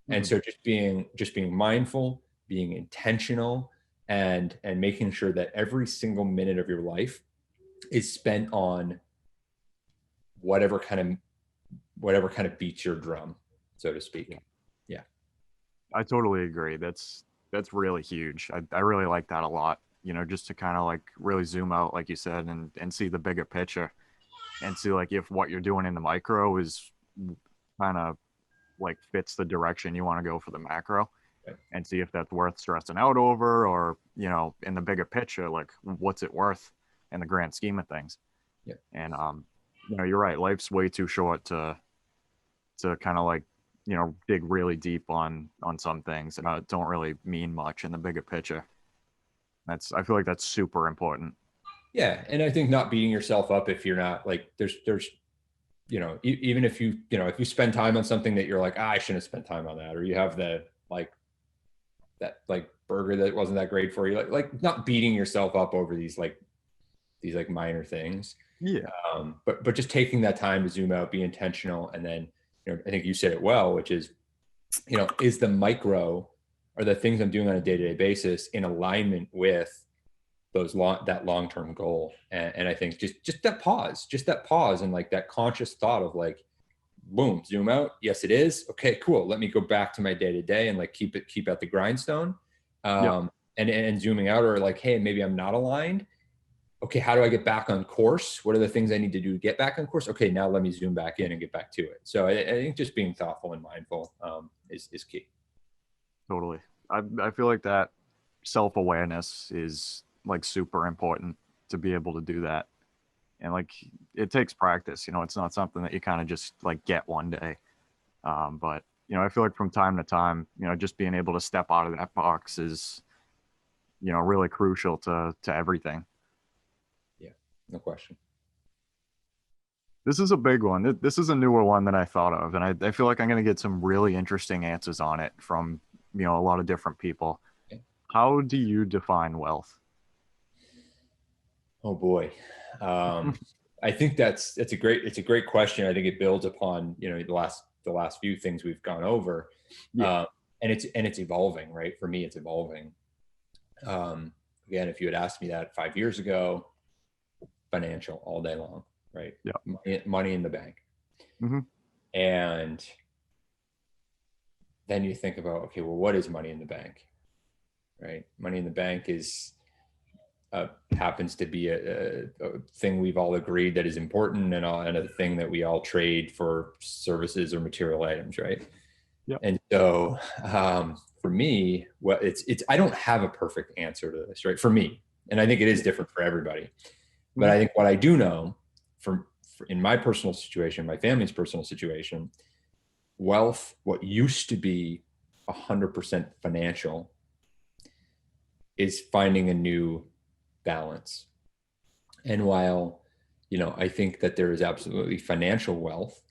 And so just being mindful, being intentional, and making sure that every single minute of your life is spent on whatever kind of beats your drum, so to speak. Yeah. I totally agree. That's really huge. I really like that a lot. Just to kind of like really zoom out, like you said, and see the bigger picture, and see like if what you're doing in the micro is kind of like fits the direction you want to go for the macro, and see if that's worth stressing out over, or in the bigger picture, like what's it worth in the grand scheme of things. Yeah. And you're right. Life's way too short to kind of like dig really deep on some things that don't really mean much in the bigger picture. I feel like that's super important. Yeah. And I think not beating yourself up if you're not like, there's even if if you spend time on something that you're like, I shouldn't have spent time on that, or you have that burger that wasn't that great for you, like not beating yourself up over these minor things. Yeah. But just taking that time to zoom out, be intentional. And then, I think you said it well, which is, is the micro, or the things I'm doing on a day-to-day basis, in alignment with that long-term goal. And I think just that pause and like that conscious thought of like, boom, zoom out. Yes, it is. Okay, cool. Let me go back to my day-to-day and like keep at the grindstone. And zooming out, or like, hey, maybe I'm not aligned. Okay, how do I get back on course? What are the things I need to do to get back on course? Okay, now let me zoom back in and get back to it. So I think just being thoughtful and mindful is key. Totally. I feel like that self-awareness is like super important to be able to do that. And like, it takes practice, it's not something that you kind of just like get one day. But, I feel like from time to time, just being able to step out of that box is, really crucial to everything. Yeah, no question. This is a big one. This is a newer one that I thought of, and I feel like I'm going to get some really interesting answers on it from, a lot of different people. Okay. How do you define wealth? Oh boy. I think it's a great question. I think it builds upon, the last few things we've gone over. Yeah. And it's evolving, right? For me, it's evolving. Again, if you had asked me that 5 years ago, financial all day long, right? Yeah. Money in the bank. Mm-hmm. And then you think about, okay, well, what is money in the bank, right? Money in the bank is happens to be a thing we've all agreed that is important, and a thing that we all trade for services or material items, right? Yep. And so for me, well, it's I don't have a perfect answer to this, right? For me, and I think it is different for everybody. But I think what I do know for in my personal situation, my family's personal situation, wealth, what used to be 100% financial, is finding a new balance. And while, I think that there is absolutely financial wealth,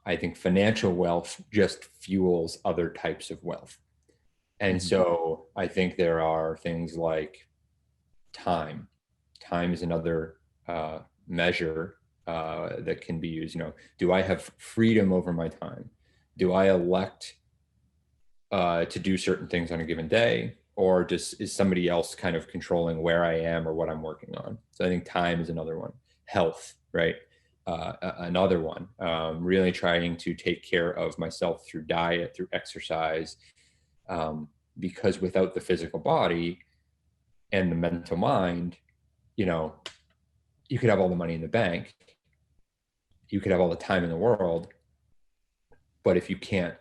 I think financial wealth just fuels other types of wealth. And so I think there are things like time. Time is another measure that can be used. Do I have freedom over my time? Do I elect to do certain things on a given day, or is somebody else kind of controlling where I am or what I'm working on? So I think time is another one. Health, right? Another one. Really trying to take care of myself through diet, through exercise, because without the physical body and the mental mind, you could have all the money in the bank, you could have all the time in the world, but if you can't,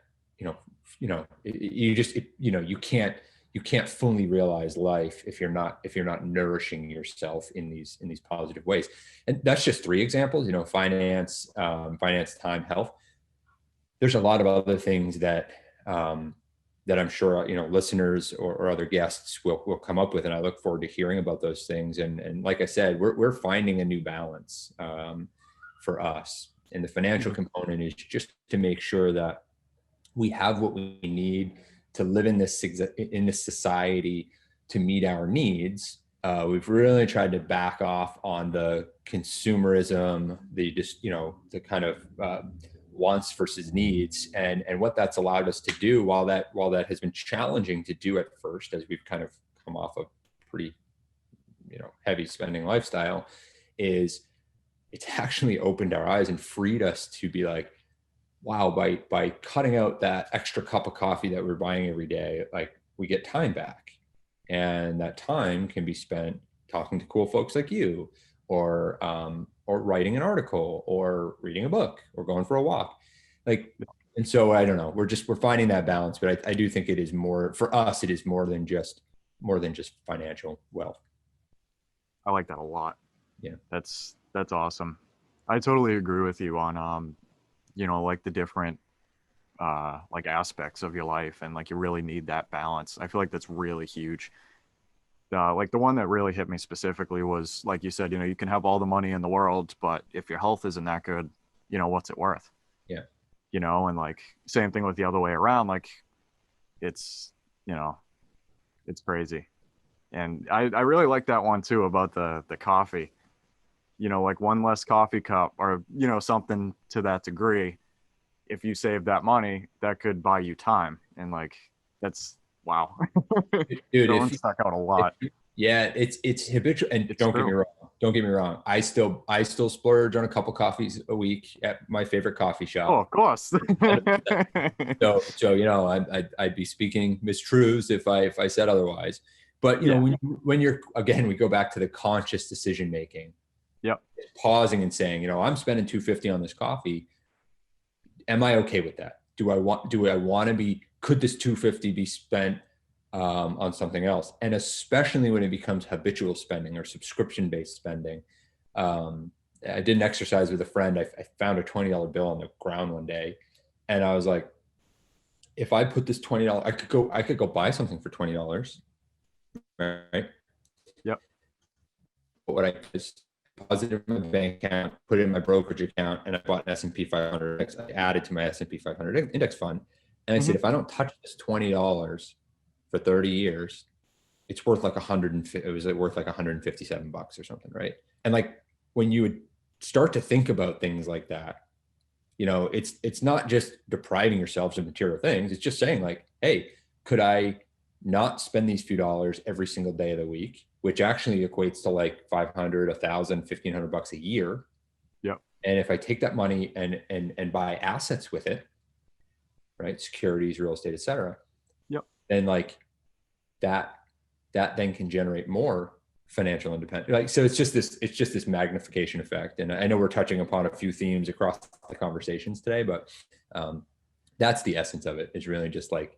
you can't fully realize life if you're not nourishing yourself in these positive ways. And that's just 3 examples. Finance, time, health. There's a lot of other things that I'm sure listeners or other guests will come up with, and I look forward to hearing about those things. And like I said, we're finding a new balance for us, and the financial component is just to make sure that we have what we need to live in this society to meet our needs. We've really tried to back off on the consumerism, the kind of wants versus needs, and what that's allowed us to do, while that has been challenging to do at first, as we've kind of come off a pretty heavy spending lifestyle, is it's actually opened our eyes and freed us to be like, wow, by cutting out that extra cup of coffee that we're buying every day, like, we get time back, and that time can be spent talking to cool folks like you, or writing an article, or reading a book, or going for a walk. And so I don't know, we're finding that balance, but I do think it is more, for us, it is more than just financial wealth. I like that a lot. Yeah. That's awesome. I totally agree with you on, like the different, like aspects of your life, and like you really need that balance. I feel like that's really huge. Like the one that really hit me specifically was, like you said, you can have all the money in the world, but if your health isn't that good, what's it worth? Yeah. And like same thing with the other way around. Like it's crazy. And I really like that one too, about the coffee, like one less coffee cup, or, something to that degree. If you save that money, that could buy you time. And like, that's, wow. Dude, that one stuck out a lot. It's habitual. And It's don't true. get me wrong. I still splurge on a couple coffees a week at my favorite coffee shop. Oh, of course. So I'd be speaking mistruths if I said otherwise. But when you're, again, we go back to the conscious decision making. Yep. Pausing and saying, I'm spending $250 on this coffee. Am I okay with that? Do I want to be? Could this $250 be spent on something else? And especially when it becomes habitual spending or subscription-based spending. I did an exercise with a friend. I found a $20 bill on the ground one day, and I was like, if I put this $20, I could go buy something for $20, right? Yep. But what I just deposited in my bank account, put it in my brokerage account, and I bought an S&P 500. I added to my S&P 500 index fund, and I said, if I don't touch this $20 for 30 years, it's worth like worth like $157 or something, right? And like, when you would start to think about things like that, it's not just depriving yourselves of material things. It's just saying like, hey, could I not spend these few dollars every single day of the week, which actually equates to like $500, $1,000, $1,500 a year. Yep. And if I take that money and buy assets with it, right? Securities, real estate, et cetera. Yep. Then like that then can generate more financial independence. Like, so it's just this magnification effect. And I know we're touching upon a few themes across the conversations today, but that's the essence of it, is really just like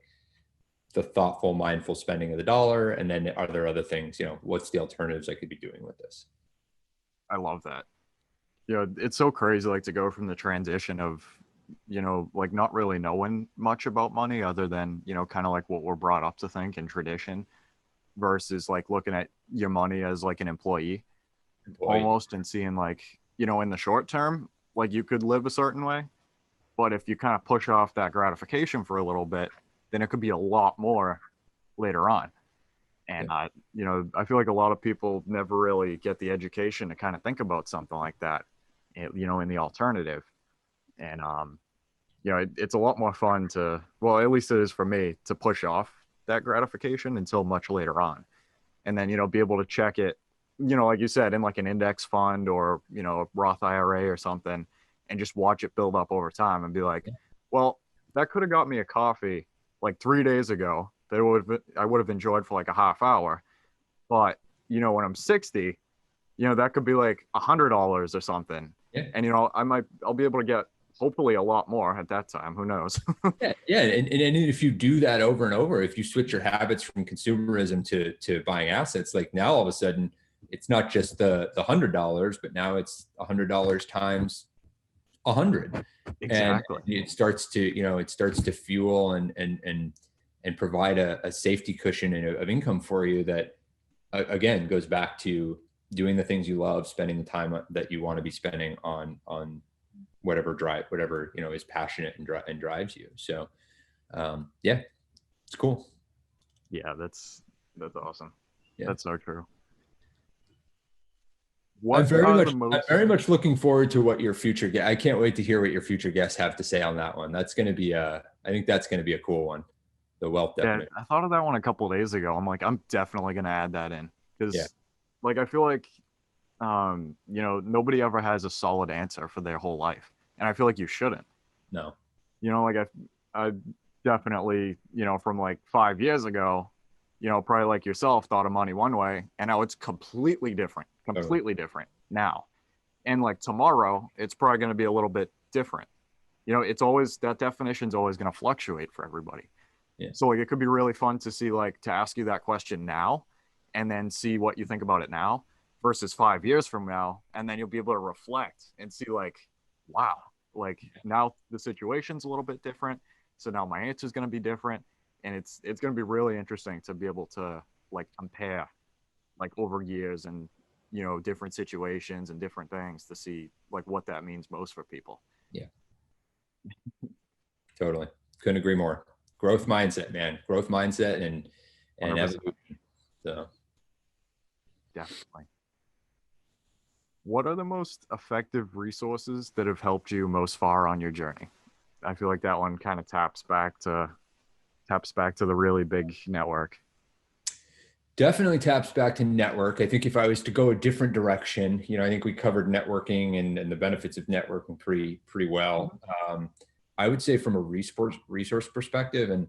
the thoughtful, mindful spending of the dollar. And then are there other things, what's the alternatives I could be doing with this? I love that. It's so crazy, like, to go from the transition of, like, not really knowing much about money other than, kind of like what we're brought up to think in tradition, versus like looking at your money as like an employee almost, and seeing like, in the short term, like you could live a certain way, but if you kind of push off that gratification for a little bit, then it could be a lot more later on. And I feel like a lot of people never really get the education to kind of think about something like that, in the alternative. And it's a lot more fun to, well, at least it is for me, to push off that gratification until much later on, and then be able to check it, like you said, in like an index fund or a Roth IRA or something, and just watch it build up over time and be like, well, that could have got me a coffee like 3 days ago that I would have enjoyed for like a half hour, but when I'm 60, that could be like $100 or something. And I'll be able to get hopefully a lot more at that time. Who knows? Yeah. And if you do that over and over, if you switch your habits from consumerism to buying assets, like now all of a sudden it's not just the $100, but now it's $100 times 100. Exactly. And it starts to fuel and provide a safety cushion of income for you that, again, goes back to doing the things you love, spending the time that you want to be spending on whatever is passionate and drives you. So it's cool. Yeah, that's awesome. Yeah. That's so true. I'm very much looking forward to what your future guest. I can't wait to hear what your future guests have to say on that one. That's going to be I think that's going to be a cool one. The wealth definition. Yeah, I thought of that one a couple of days ago. I'm like, I'm definitely going to add that in, because like, I feel like, nobody ever has a solid answer for their whole life. And I feel like you shouldn't. No. Like I definitely, from like 5 years ago, probably like yourself, thought of money one way, and now it's completely different now. And like tomorrow, it's probably going to be a little bit different. It's always, that definition's always going to fluctuate for everybody. Yeah. So like, it could be really fun to see, like, to ask you that question now and then see what you think about it now versus 5 years from now. And then you'll be able to reflect and see like, wow, like now the situation's a little bit different. So now my answer is going to be different. And it's going to be really interesting to be able to like compare like over years and, different situations and different things to see like what that means most for people. Yeah. Totally. Couldn't agree more. Growth mindset, man. Growth mindset and 100%. Evolution. So definitely. What are the most effective resources that have helped you most far on your journey? I feel like that one kind of taps back to the really big network. Definitely taps back to network. I think if I was to go a different direction, I think we covered networking and the benefits of networking pretty well. I would say from a resource perspective, and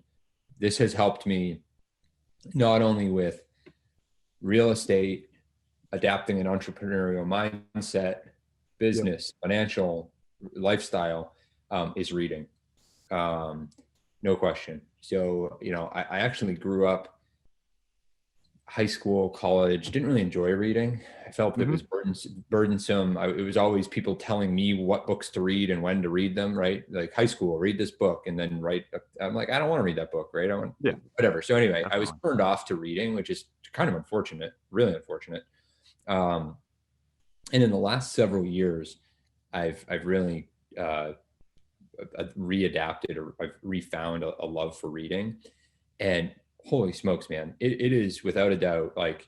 this has helped me not only with real estate, adapting an entrepreneurial mindset, business, financial, lifestyle, is reading. No question. So, I actually grew up high school, college, didn't really enjoy reading. I felt it was burdensome. It was always people telling me what books to read and when to read them, right? Like high school, read this book and then I'm like, I don't want to read that book, right? Whatever. So anyway, definitely. I was turned off to reading, which is kind of unfortunate, really unfortunate. And in the last several years, I've really readapted, or I've refound a love for reading. And holy smokes, man, it is without a doubt, like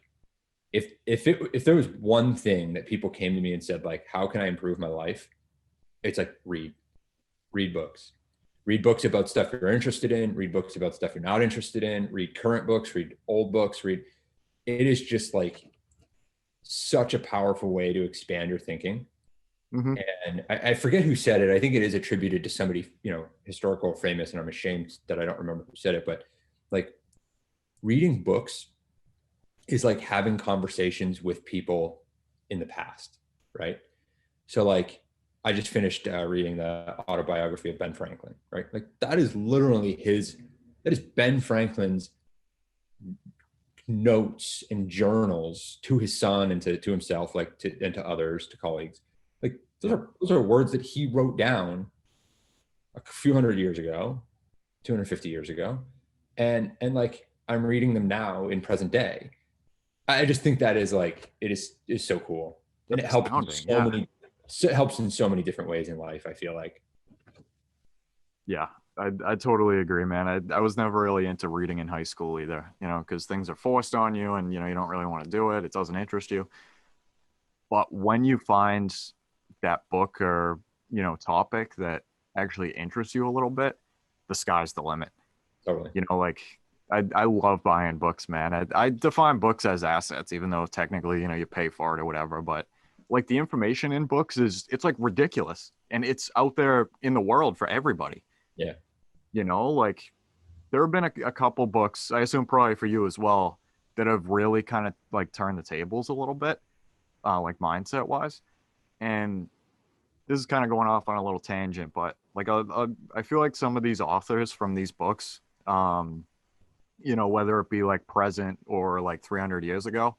if there was one thing that people came to me and said, like, how can I improve my life? It's like, read books about stuff you're interested in, read books about stuff you're not interested in, read current books, read old books, it is just like such a powerful way to expand your thinking. Mm-hmm. And I forget who said it. I think it is attributed to somebody, historical, famous, and I'm ashamed that I don't remember who said it, but like, reading books is like having conversations with people in the past, right? So like I just finished reading the autobiography of Ben Franklin, right? Like that is literally that is Ben Franklin's notes and journals to his son and to himself, and to others, to colleagues. Like those are words that he wrote down a few hundred years ago, 250 years ago. And like I'm reading them now in present day. I just think that is like, is so cool. And it helps it helps in so many different ways in life, I feel like. Yeah, I totally agree, man. I was never really into reading in high school either, because things are forced on you and, you don't really want to do it. It doesn't interest you. But when you find that book or, topic that actually interests you a little bit, the sky's the limit. Totally. Like I love buying books, man. I define books as assets, even though technically, you pay for it or whatever. But like the information in books it's like ridiculous, and it's out there in the world for everybody. Yeah. Like there have been a couple books, I assume probably for you as well, that have really kind of like turned the tables a little bit, like mindset wise. And this is kind of going off on a little tangent, but like I feel like some of these authors from these books, whether it be like present or like 300 years ago,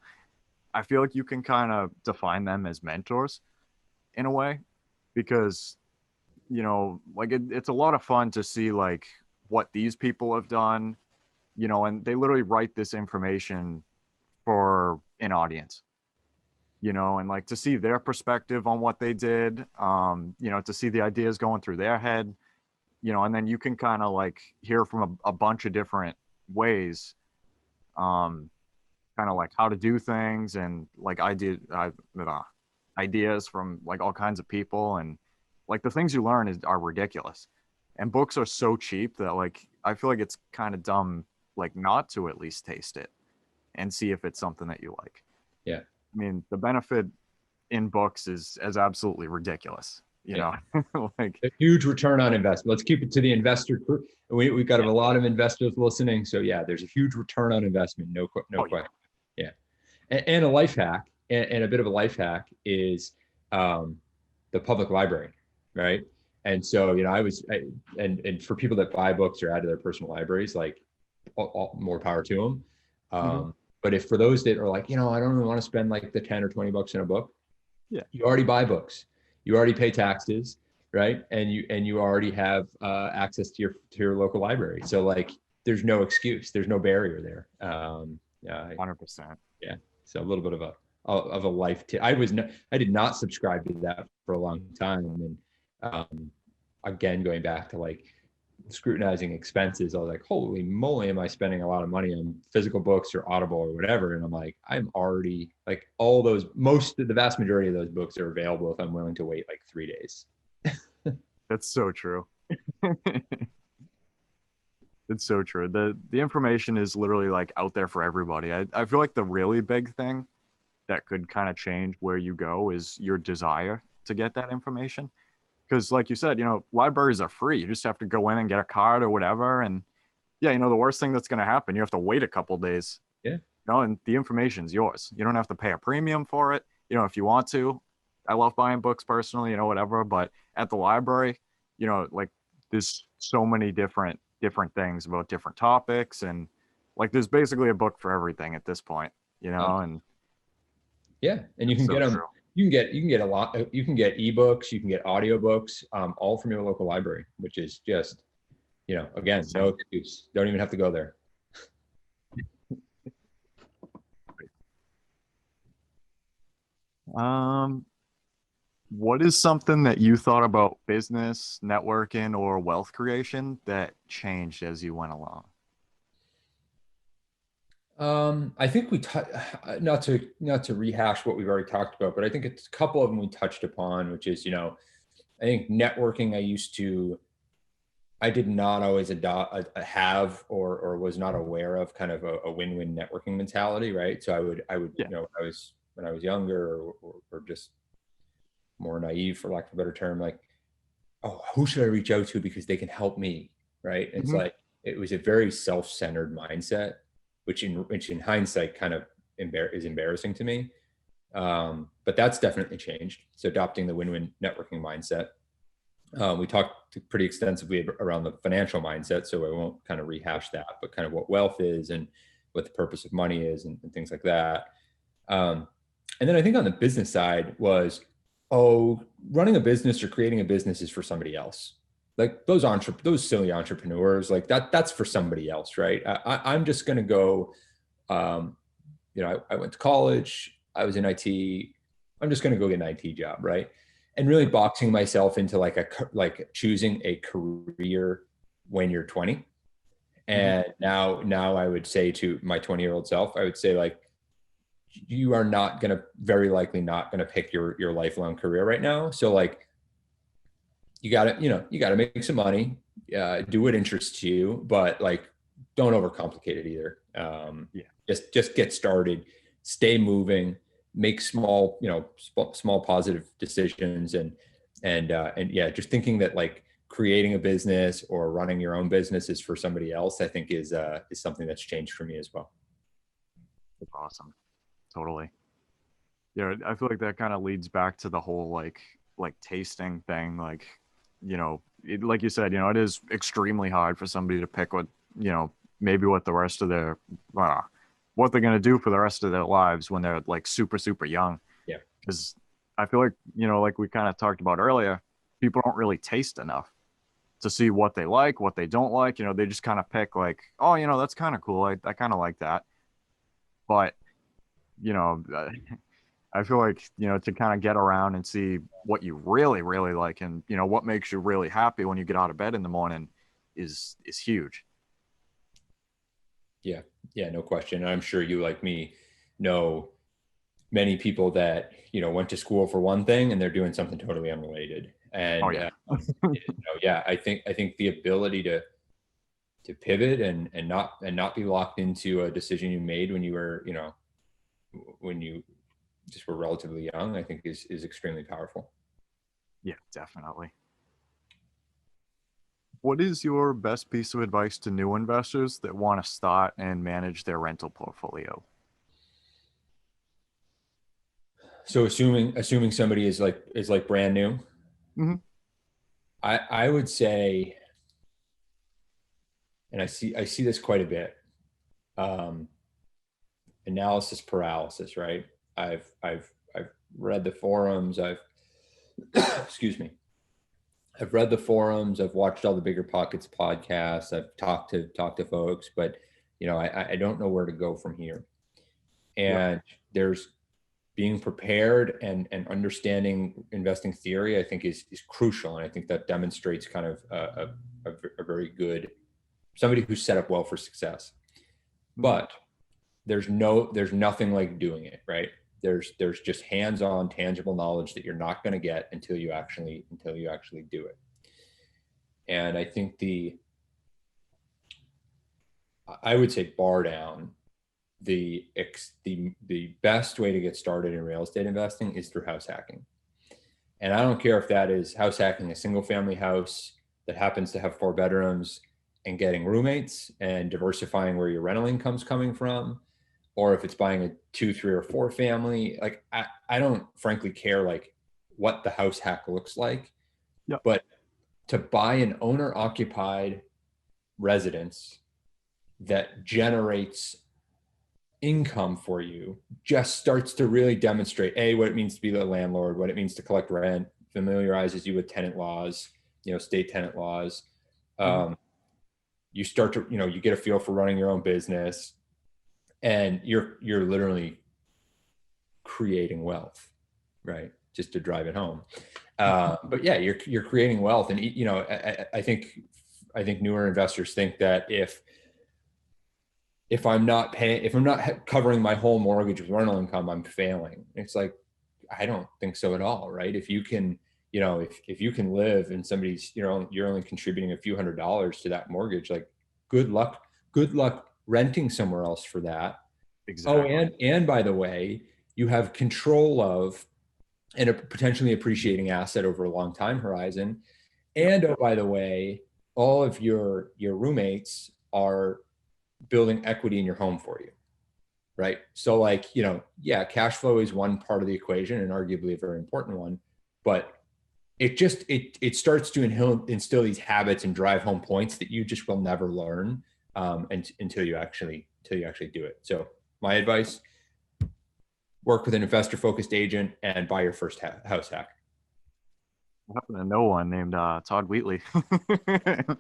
I feel like you can kind of define them as mentors in a way, because, like it's a lot of fun to see like what these people have done, and they literally write this information for an audience, and like to see their perspective on what they did, to see the ideas going through their head, and then you can kind of like hear from a bunch of different ways, kind of like how to do things, and like ideas from like all kinds of people, and like the things you learn are ridiculous. And books are so cheap that like I feel like it's kind of dumb like not to at least taste it and see if it's something that you like. Yeah. I mean, the benefit in books is absolutely ridiculous, like a huge return on investment. Let's keep it to the investor. We've got a lot of investors listening. So yeah, there's a huge return on investment. No question. Yeah. And a life hack, and a bit of a life hack is the public library, right? And so, and for people that buy books or add to their personal libraries, like more power to them. But if for those that are like, I don't really want to spend like the 10 or 20 bucks in a book. Yeah. You already buy books, you already pay taxes, right? And you already have access to your local library. So like, there's no excuse, there's no barrier there. 100%. Yeah. So a little bit of a life tip. I did not subscribe to that for a long time. And again, going back to like scrutinizing expenses, I was like, holy moly, am I spending a lot of money on physical books or Audible or whatever? And I'm like, I'm already like the vast majority of those books are available if I'm willing to wait like 3 days. That's so true. It's so true. The information is literally like out there for everybody. I feel like the really big thing that could kind of change where you go is your desire to get that information. Because like you said, libraries are free. You just have to go in and get a card or whatever. And yeah, the worst thing that's going to happen, you have to wait a couple days. Yeah. And the information's yours. You don't have to pay a premium for it. If you want to. I love buying books personally, whatever. But at the library, like there's so many different things about different topics, and like there's basically a book for everything at this point, and yeah, and you can get them. True. You can get a lot. You can get ebooks, you can get audiobooks, all from your local library, which is just, again, no excuse. Don't even have to go there. What is something that you thought about business, networking, or wealth creation that changed as you went along? I think not to rehash what we've already talked about, but I think it's a couple of them we touched upon, which is, I think networking, I did not always have or was not aware of kind of a win-win networking mentality, right? So I would, when I was younger or just more naive, for lack of a better term, like, oh, who should I reach out to because they can help me, right? It's like, it was a very self-centered mindset, which in hindsight kind of is embarrassing to me. But that's definitely changed. So adopting the win-win networking mindset. We talked pretty extensively around the financial mindset, so I won't kind of rehash that, but kind of what wealth is and what the purpose of money is and things like that. And then I think on the business side was, running a business or creating a business is for somebody else. Like those silly entrepreneurs, like that's for somebody else, right? I'm just going to go, I went to college, I was in IT. I'm just going to go get an IT job, right? And really boxing myself into like choosing a career when you're 20. And now I would say to my 20-year-old self, I would say, like, you are very likely not going to pick your lifelong career right now. So like, you gotta make some money, do what interests you, but like, don't overcomplicate it either. Just get started, stay moving, make small positive decisions, and just thinking that like creating a business or running your own business is for somebody else, I think is something that's changed for me as well. That's awesome. Totally. Yeah, I feel like that kind of leads back to the whole like tasting thing. Like, like you said, it is extremely hard for somebody to pick what, maybe what the rest of their, what they're going to do for the rest of their lives when they're like super, super young. Yeah. Because I feel like, like we kind of talked about earlier, people don't really taste enough to see what they like, what they don't like. They just kind of pick like, oh, that's kind of cool. I kind of like that. But, I feel like, to kind of get around and see what you really, really like and, what makes you really happy when you get out of bed in the morning is huge. Yeah. Yeah, no question. And I'm sure you, like me, know many people that, went to school for one thing and they're doing something totally unrelated. And, I think the ability to pivot and not be locked into a decision you made when you were, when you just were relatively young, I think is extremely powerful. Yeah, definitely. What is your best piece of advice to new investors that want to start and manage their rental portfolio? So assuming somebody is like brand new, Mm-hmm. I would say, and I see this quite a bit, analysis paralysis, right? I've read the forums. Excuse me. I've read the forums. I've watched all the Bigger Pockets podcasts. I've talked to folks, but I don't know where to go from here. And there's being prepared and understanding investing theory, I think is crucial. And I think that demonstrates kind of a very good, somebody who's set up well for success. But there's nothing like doing it, right? There's just hands-on tangible knowledge that you're not going to get until you actually do it. And I think I would say bar down, the best way to get started in real estate investing is through house hacking. And I don't care if that is house hacking a single family house that happens to have 4 bedrooms and getting roommates and diversifying where your rental income's coming from, or if it's buying a 2, 3, or 4 family. Like I don't frankly care like what the house hack looks like. Yep. But to buy an owner occupied residence that generates income for you just starts to really demonstrate what it means to be the landlord, what it means to collect rent, familiarizes you with tenant laws, state tenant laws. You start to, you get a feel for running your own business, and you're literally creating wealth, right? Just to drive it home. But yeah, you're creating wealth. And, I think newer investors think that if I'm not covering my whole mortgage with rental income, I'm failing. It's like, I don't think so at all, right? If you can, if you can live and somebody's, you're only contributing a few $100s to that mortgage, like good luck renting somewhere else for that. Exactly. Oh, and by the way, you have control of and a potentially appreciating asset over a long time horizon. And oh, by the way, all of your roommates are building equity in your home for you. right? So like, yeah, cash flow is one part of the equation and arguably a very important one, but it starts to instill these habits and drive home points that you just will never learn until you actually do it. So my advice: work with an investor focused agent and buy your first house hack. I happen to know one named Todd Wheatley. I'm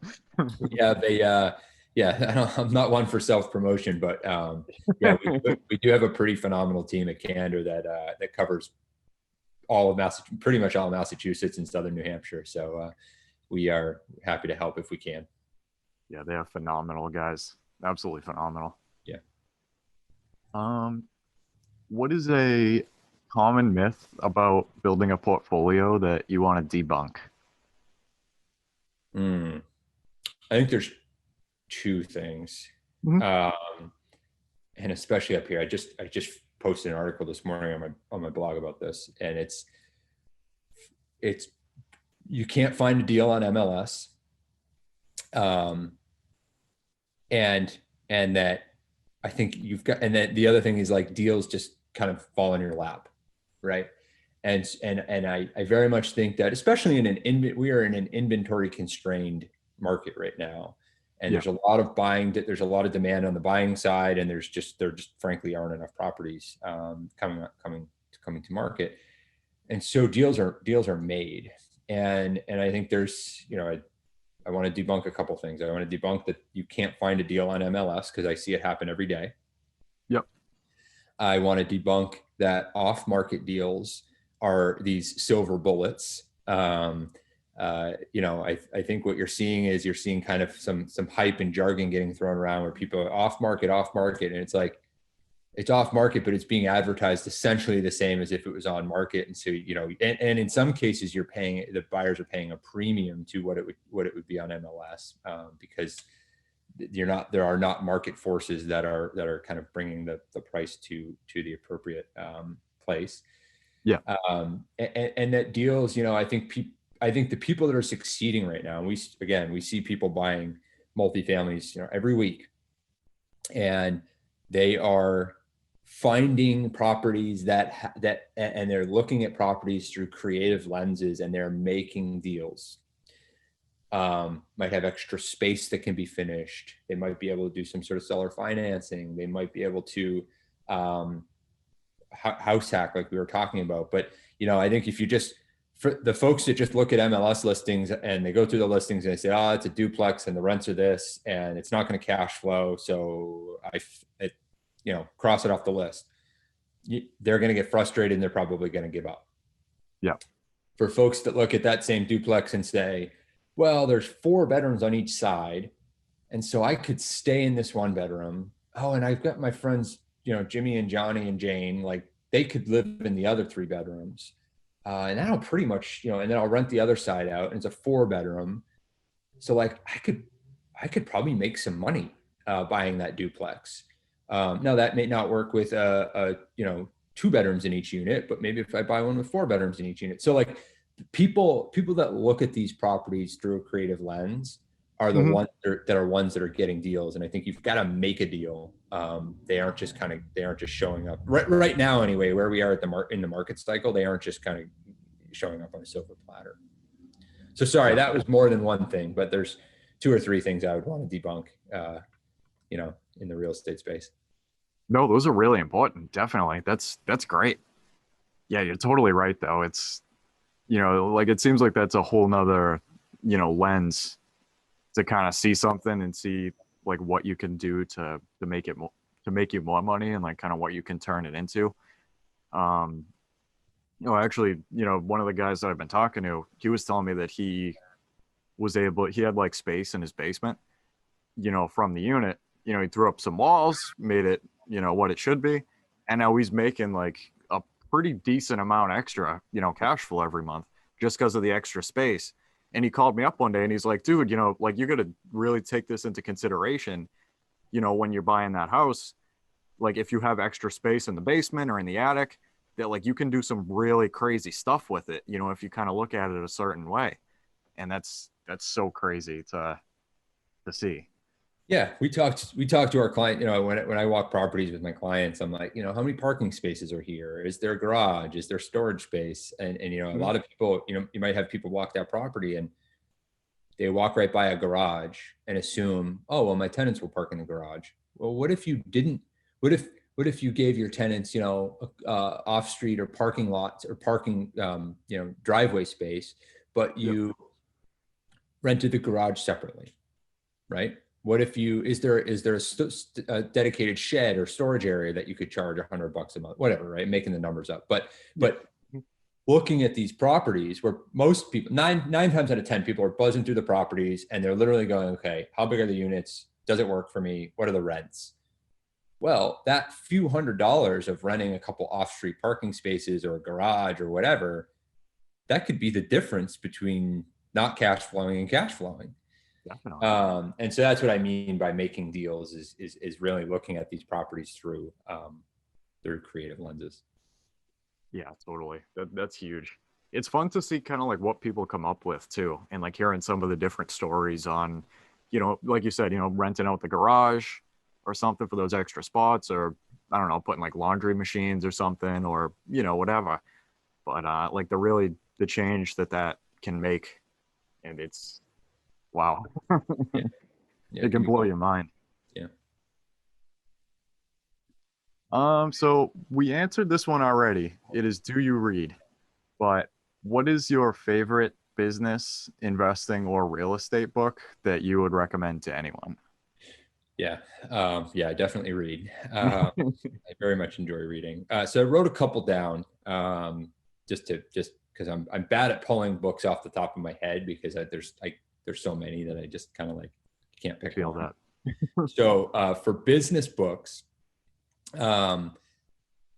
not one for self promotion, but we do have a pretty phenomenal team at Candor that covers all of pretty much all of Massachusetts and southern New Hampshire. So we are happy to help if we can. Yeah, they are phenomenal guys. Absolutely phenomenal. Yeah. What is a common myth about building a portfolio that you want to debunk? I think there's two things. Mm-hmm. And especially up here, I just posted an article this morning on my blog about this, and it's you can't find a deal on MLS, and that I think you've got, and then the other thing is like deals just kind of fall in your lap, right? And I very much think that, especially we are in an inventory constrained market right now. And there's a lot of there's a lot of demand on the buying side, and there just frankly aren't enough properties coming to market. And so deals are made. And I think there's, I want to debunk a couple things. I want to debunk that you can't find a deal on MLS because I see it happen every day. Yep. I want to debunk that off-market deals are these silver bullets. I think what you're seeing kind of some hype and jargon getting thrown around where people are off market, and it's like, it's off market, but it's being advertised essentially the same as if it was on market. And so, and in some cases the buyers are paying a premium to what it would be on MLS because there are not market forces that are kind of bringing the price to the appropriate place. Yeah. And that deals, I think the people that are succeeding right now, we see people buying multifamilies, every week, and they are finding properties and they're looking at properties through creative lenses, and they're making deals. Might have extra space that can be finished. They might be able to do some sort of seller financing. They might be able to house hack like we were talking about. But, I think if you for the folks that just look at MLS listings and they go through the listings and they say, oh, it's a duplex and the rents are this and it's not going to cash flow, so cross it off the list. They're going to get frustrated and they're probably going to give up. Yeah. For folks that look at that same duplex and say, well, there's 4 bedrooms on each side, and so I could stay in this 1 bedroom. Oh, and I've got my friends, Jimmy and Johnny and Jane, like they could live in the other 3 bedrooms. And that'll pretty much, and then I'll rent the other side out, and it's a 4 bedroom. So like I could probably make some money buying that duplex. Now that may not work with 2 bedrooms in each unit, but maybe if I buy one with 4 bedrooms in each unit. So like people that look at these properties through a creative lens are the ones that are getting deals. And I think you've got to make a deal. They aren't just showing up right now anyway, where we are in the market cycle. They aren't just kind of showing up on a silver platter. So sorry, that was more than one thing, but there's 2 or 3 things I would want to debunk, in the real estate space. No, those are really important. Definitely. That's great. Yeah, you're totally right though. It's, like it seems like that's a whole nother, lens to kind of see something and see like what you can do to make it to make you more money and like kind of what you can turn it into. Actually, one of the guys that I've been talking to, he was telling me that he had like space in his basement, from the unit, he threw up some walls, made it, what it should be. And now he's making like a pretty decent amount extra, cash flow every month just because of the extra space. And he called me up one day and he's like, dude, like you're going to really take this into consideration, when you're buying that house, like if you have extra space in the basement or in the attic, that like you can do some really crazy stuff with it, if you kind of look at it a certain way. And that's so crazy to see. Yeah, we talked to our client, when I walk properties with my clients, I'm like, how many parking spaces are here? Is there a garage? Is there storage space? And a Mhm. lot of people, you might have people walk that property and they walk right by a garage and assume, oh, well, my tenants will park in the garage. Well, what if you didn't? What if you gave your tenants, off street or parking lots or parking, driveway space, but Yep. you rented the garage separately, right? What if is there a dedicated shed or storage area that you could charge $100 a month, whatever, right? Making the numbers up, Yeah. but looking at these properties where most people, nine times out of 10 people are buzzing through the properties and they're literally going, okay, how big are the units? Does it work for me? What are the rents? Well, that few $100s of renting a couple off-street parking spaces or a garage or whatever, that could be the difference between not cash flowing and cash flowing. Definitely. And so that's what I mean by making deals is really looking at these properties through creative lenses. Yeah, totally. That's huge. It's fun to see kind of like what people come up with too, and like hearing some of the different stories on, like you said, renting out the garage or something for those extra spots, or I don't know, putting like laundry machines or something, or whatever. But like the change that can make, and it's wow, Yeah, yeah, it it can can be blow cool. your mind. Yeah. So we answered this one already. It is, do you read? But what is your favorite business, investing, or real estate book that you would recommend to anyone? Yeah. I definitely read. I very much enjoy reading. So I wrote a couple down, just because I'm bad at pulling books off the top of my head because there's so many that I just kind of like can't I pick feel one. that. So for business books, um,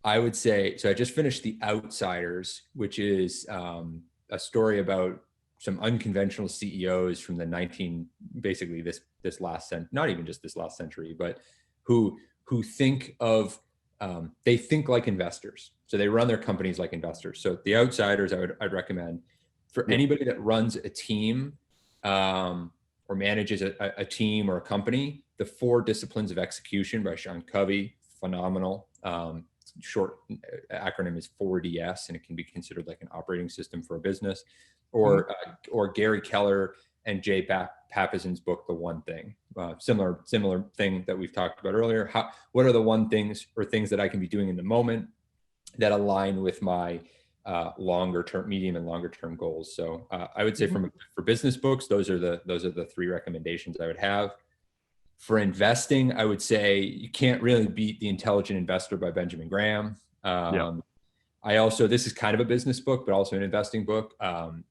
I would say, so I just finished The Outsiders, which is a story about some unconventional CEOs from the basically this last century, not even just this last century, but who think of, they think like investors. So they run their companies like investors. So The Outsiders, I'd recommend for Yep. anybody that runs a team, or manages a team or a company. The Four Disciplines of Execution by Sean Covey, phenomenal. Short acronym is 4DS, and it can be considered like an operating system for a business. Or Gary Keller and Jay Papasan's book, The One Thing. Similar thing that we've talked about earlier. What are the one things or things that I can be doing in the moment that align with my longer term, medium and longer term goals? So I would say for business books, those are the three recommendations I would have. For investing, I would say you can't really beat The Intelligent Investor by Benjamin Graham. Yep. This is kind of a business book, but also an investing book,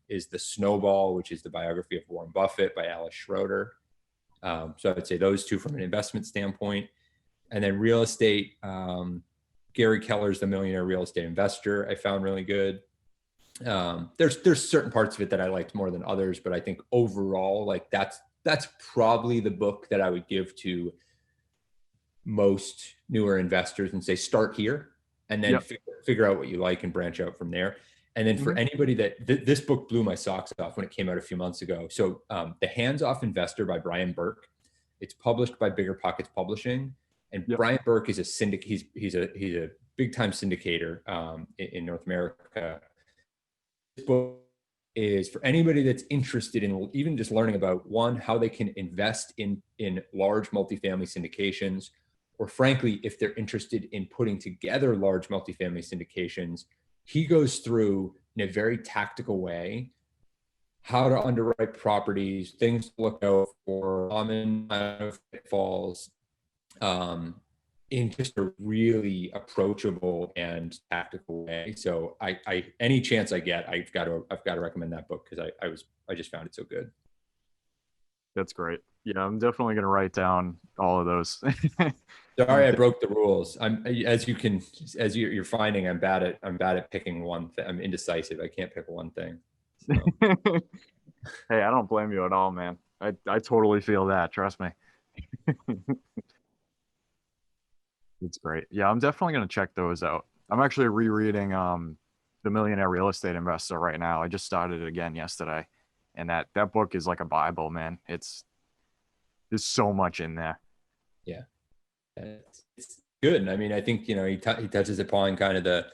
is The Snowball, which is the biography of Warren Buffett by Alice Schroeder. So I would say those two from an investment standpoint. And then real estate, Gary Keller's The Millionaire Real Estate Investor, I found really good. There's certain parts of it that I liked more than others, but I think overall, like that's probably the book that I would give to most newer investors and say, start here and then Yep. figure out what you like and branch out from there. And then for anybody that this book blew my socks off when it came out a few months ago. So The Hands-Off Investor by Brian Burke. It's published by Bigger Pockets Publishing. And Yep. Brian Burke is he's a big time syndicator in North America. This book is for anybody that's interested in even just learning about, one, how they can invest in large multifamily syndications, or frankly, if they're interested in putting together large multifamily syndications. He goes through in a very tactical way how to underwrite properties, things to look out for, common pitfalls, in just a really approachable and tactical way. So I any chance I get, I've got to recommend that book because I just found it so good. That's great. Yeah, I'm definitely gonna write down all of those. Sorry, I broke the rules. As you're finding, I'm bad at picking one thing. I'm indecisive. I can't pick one thing. So. Hey, I don't blame you at all, man. I totally feel that. Trust me. It's great. Yeah, I'm definitely gonna check those out. I'm actually rereading The Millionaire Real Estate Investor right now. I just started it again yesterday, and that book is like a Bible, man. There's so much in there. Yeah. It's good. I mean, I think, he touches upon kind of the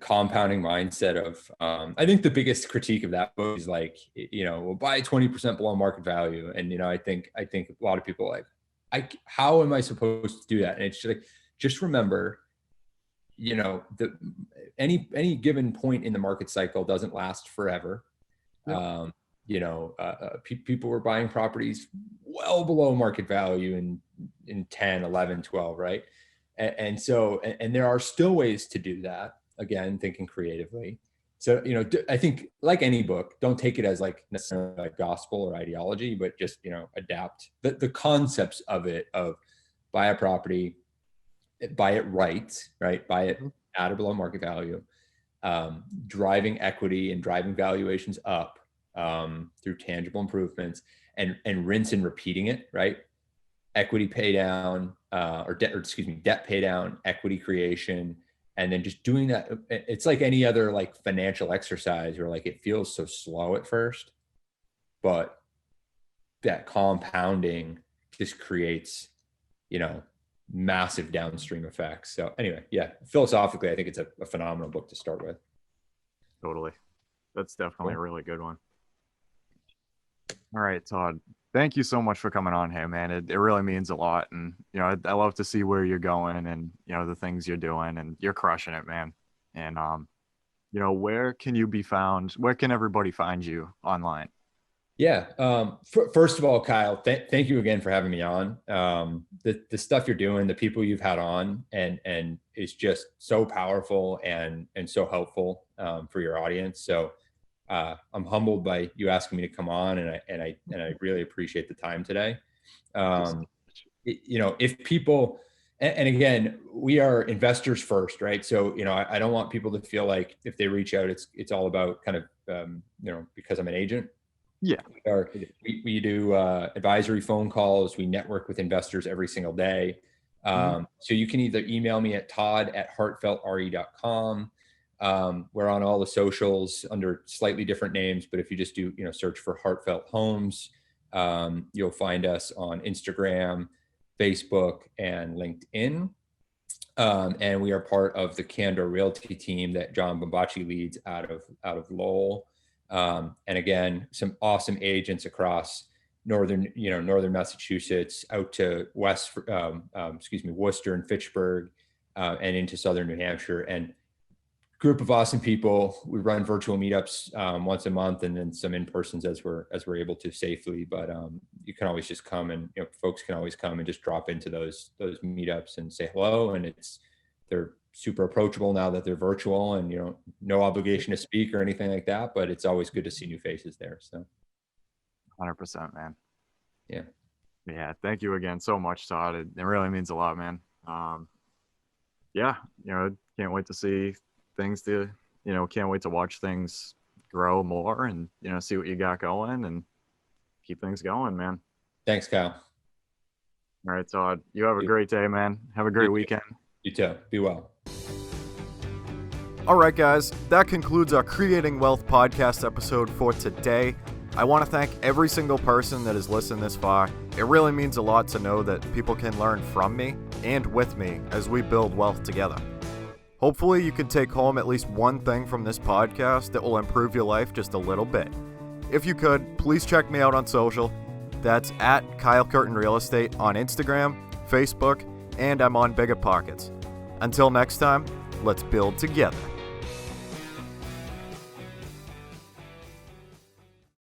compounding mindset of, I think the biggest critique of that book is like, we'll buy 20% below market value. And, I think a lot of people are like, how am I supposed to do that? And it's just remember, any given point in the market cycle doesn't last forever. Yep. People were buying properties well below market value in 10, 11, 12, right? And so there are still ways to do that. Again, thinking creatively. So, I think like any book, don't take it as like necessarily like gospel or ideology, but just, adapt the concepts of it, of buy a property, buy it right? Buy it at or below market value, driving equity and driving valuations up through tangible improvements, and rinse and repeating it, right? Equity pay down, debt pay down, equity creation. And then just doing that, it's like any other like financial exercise where like it feels so slow at first, but that compounding just creates, massive downstream effects. So anyway, yeah, philosophically, I think it's a phenomenal book to start with. Totally. That's definitely a really good one. All right, Todd, thank you so much for coming on here, man. It really means a lot. And, I love to see where you're going and, the things you're doing, and you're crushing it, man. And, where can you be found? Where can everybody find you online? Yeah. First of all, Kyle, thank you again for having me on. The stuff you're doing, the people you've had on, and is just so powerful and so helpful for your audience. So I'm humbled by you asking me to come on, and I really appreciate the time today. If people, and again, we are investors first, right? So, I don't want people to feel like if they reach out, it's all about kind of, because I'm an agent. Yeah. We do advisory phone calls. We network with investors every single day. So you can either email me at todd@heartfeltre.com. We're on all the socials under slightly different names, but if you just do, search for Heartfelt Homes, you'll find us on Instagram, Facebook, and LinkedIn. And we are part of the Candor Realty team that John Bombachi leads out of Lowell. And again, some awesome agents across northern Massachusetts out to Worcester and Fitchburg, and into southern New Hampshire. And group of awesome people. We run virtual meetups once a month, and then some in-persons as we're able to safely. But you can always just come, and folks can always come and just drop into those meetups and say hello. And they're super approachable now that they're virtual, and no obligation to speak or anything like that. But it's always good to see new faces there. So, 100%, man. Yeah. Yeah. Thank you again so much, Todd. It really means a lot, man. Yeah. Can't wait to see things can't wait to watch things grow more, and see what you got going and keep things going, man. Thanks, Kyle. All right, Todd, you have a great day, man. Have a great weekend. You too. Be well. All right, guys, that concludes our Creating Wealth podcast episode for today. I want to thank every single person that has listened this far. It really means a lot to know that people can learn from me and with me as we build wealth together. Hopefully you can take home at least one thing from this podcast that will improve your life just a little bit. If you could, please check me out on social. That's at Kyle Curtin Real Estate on Instagram, Facebook, and I'm on Bigger Pockets. Until next time, let's build together.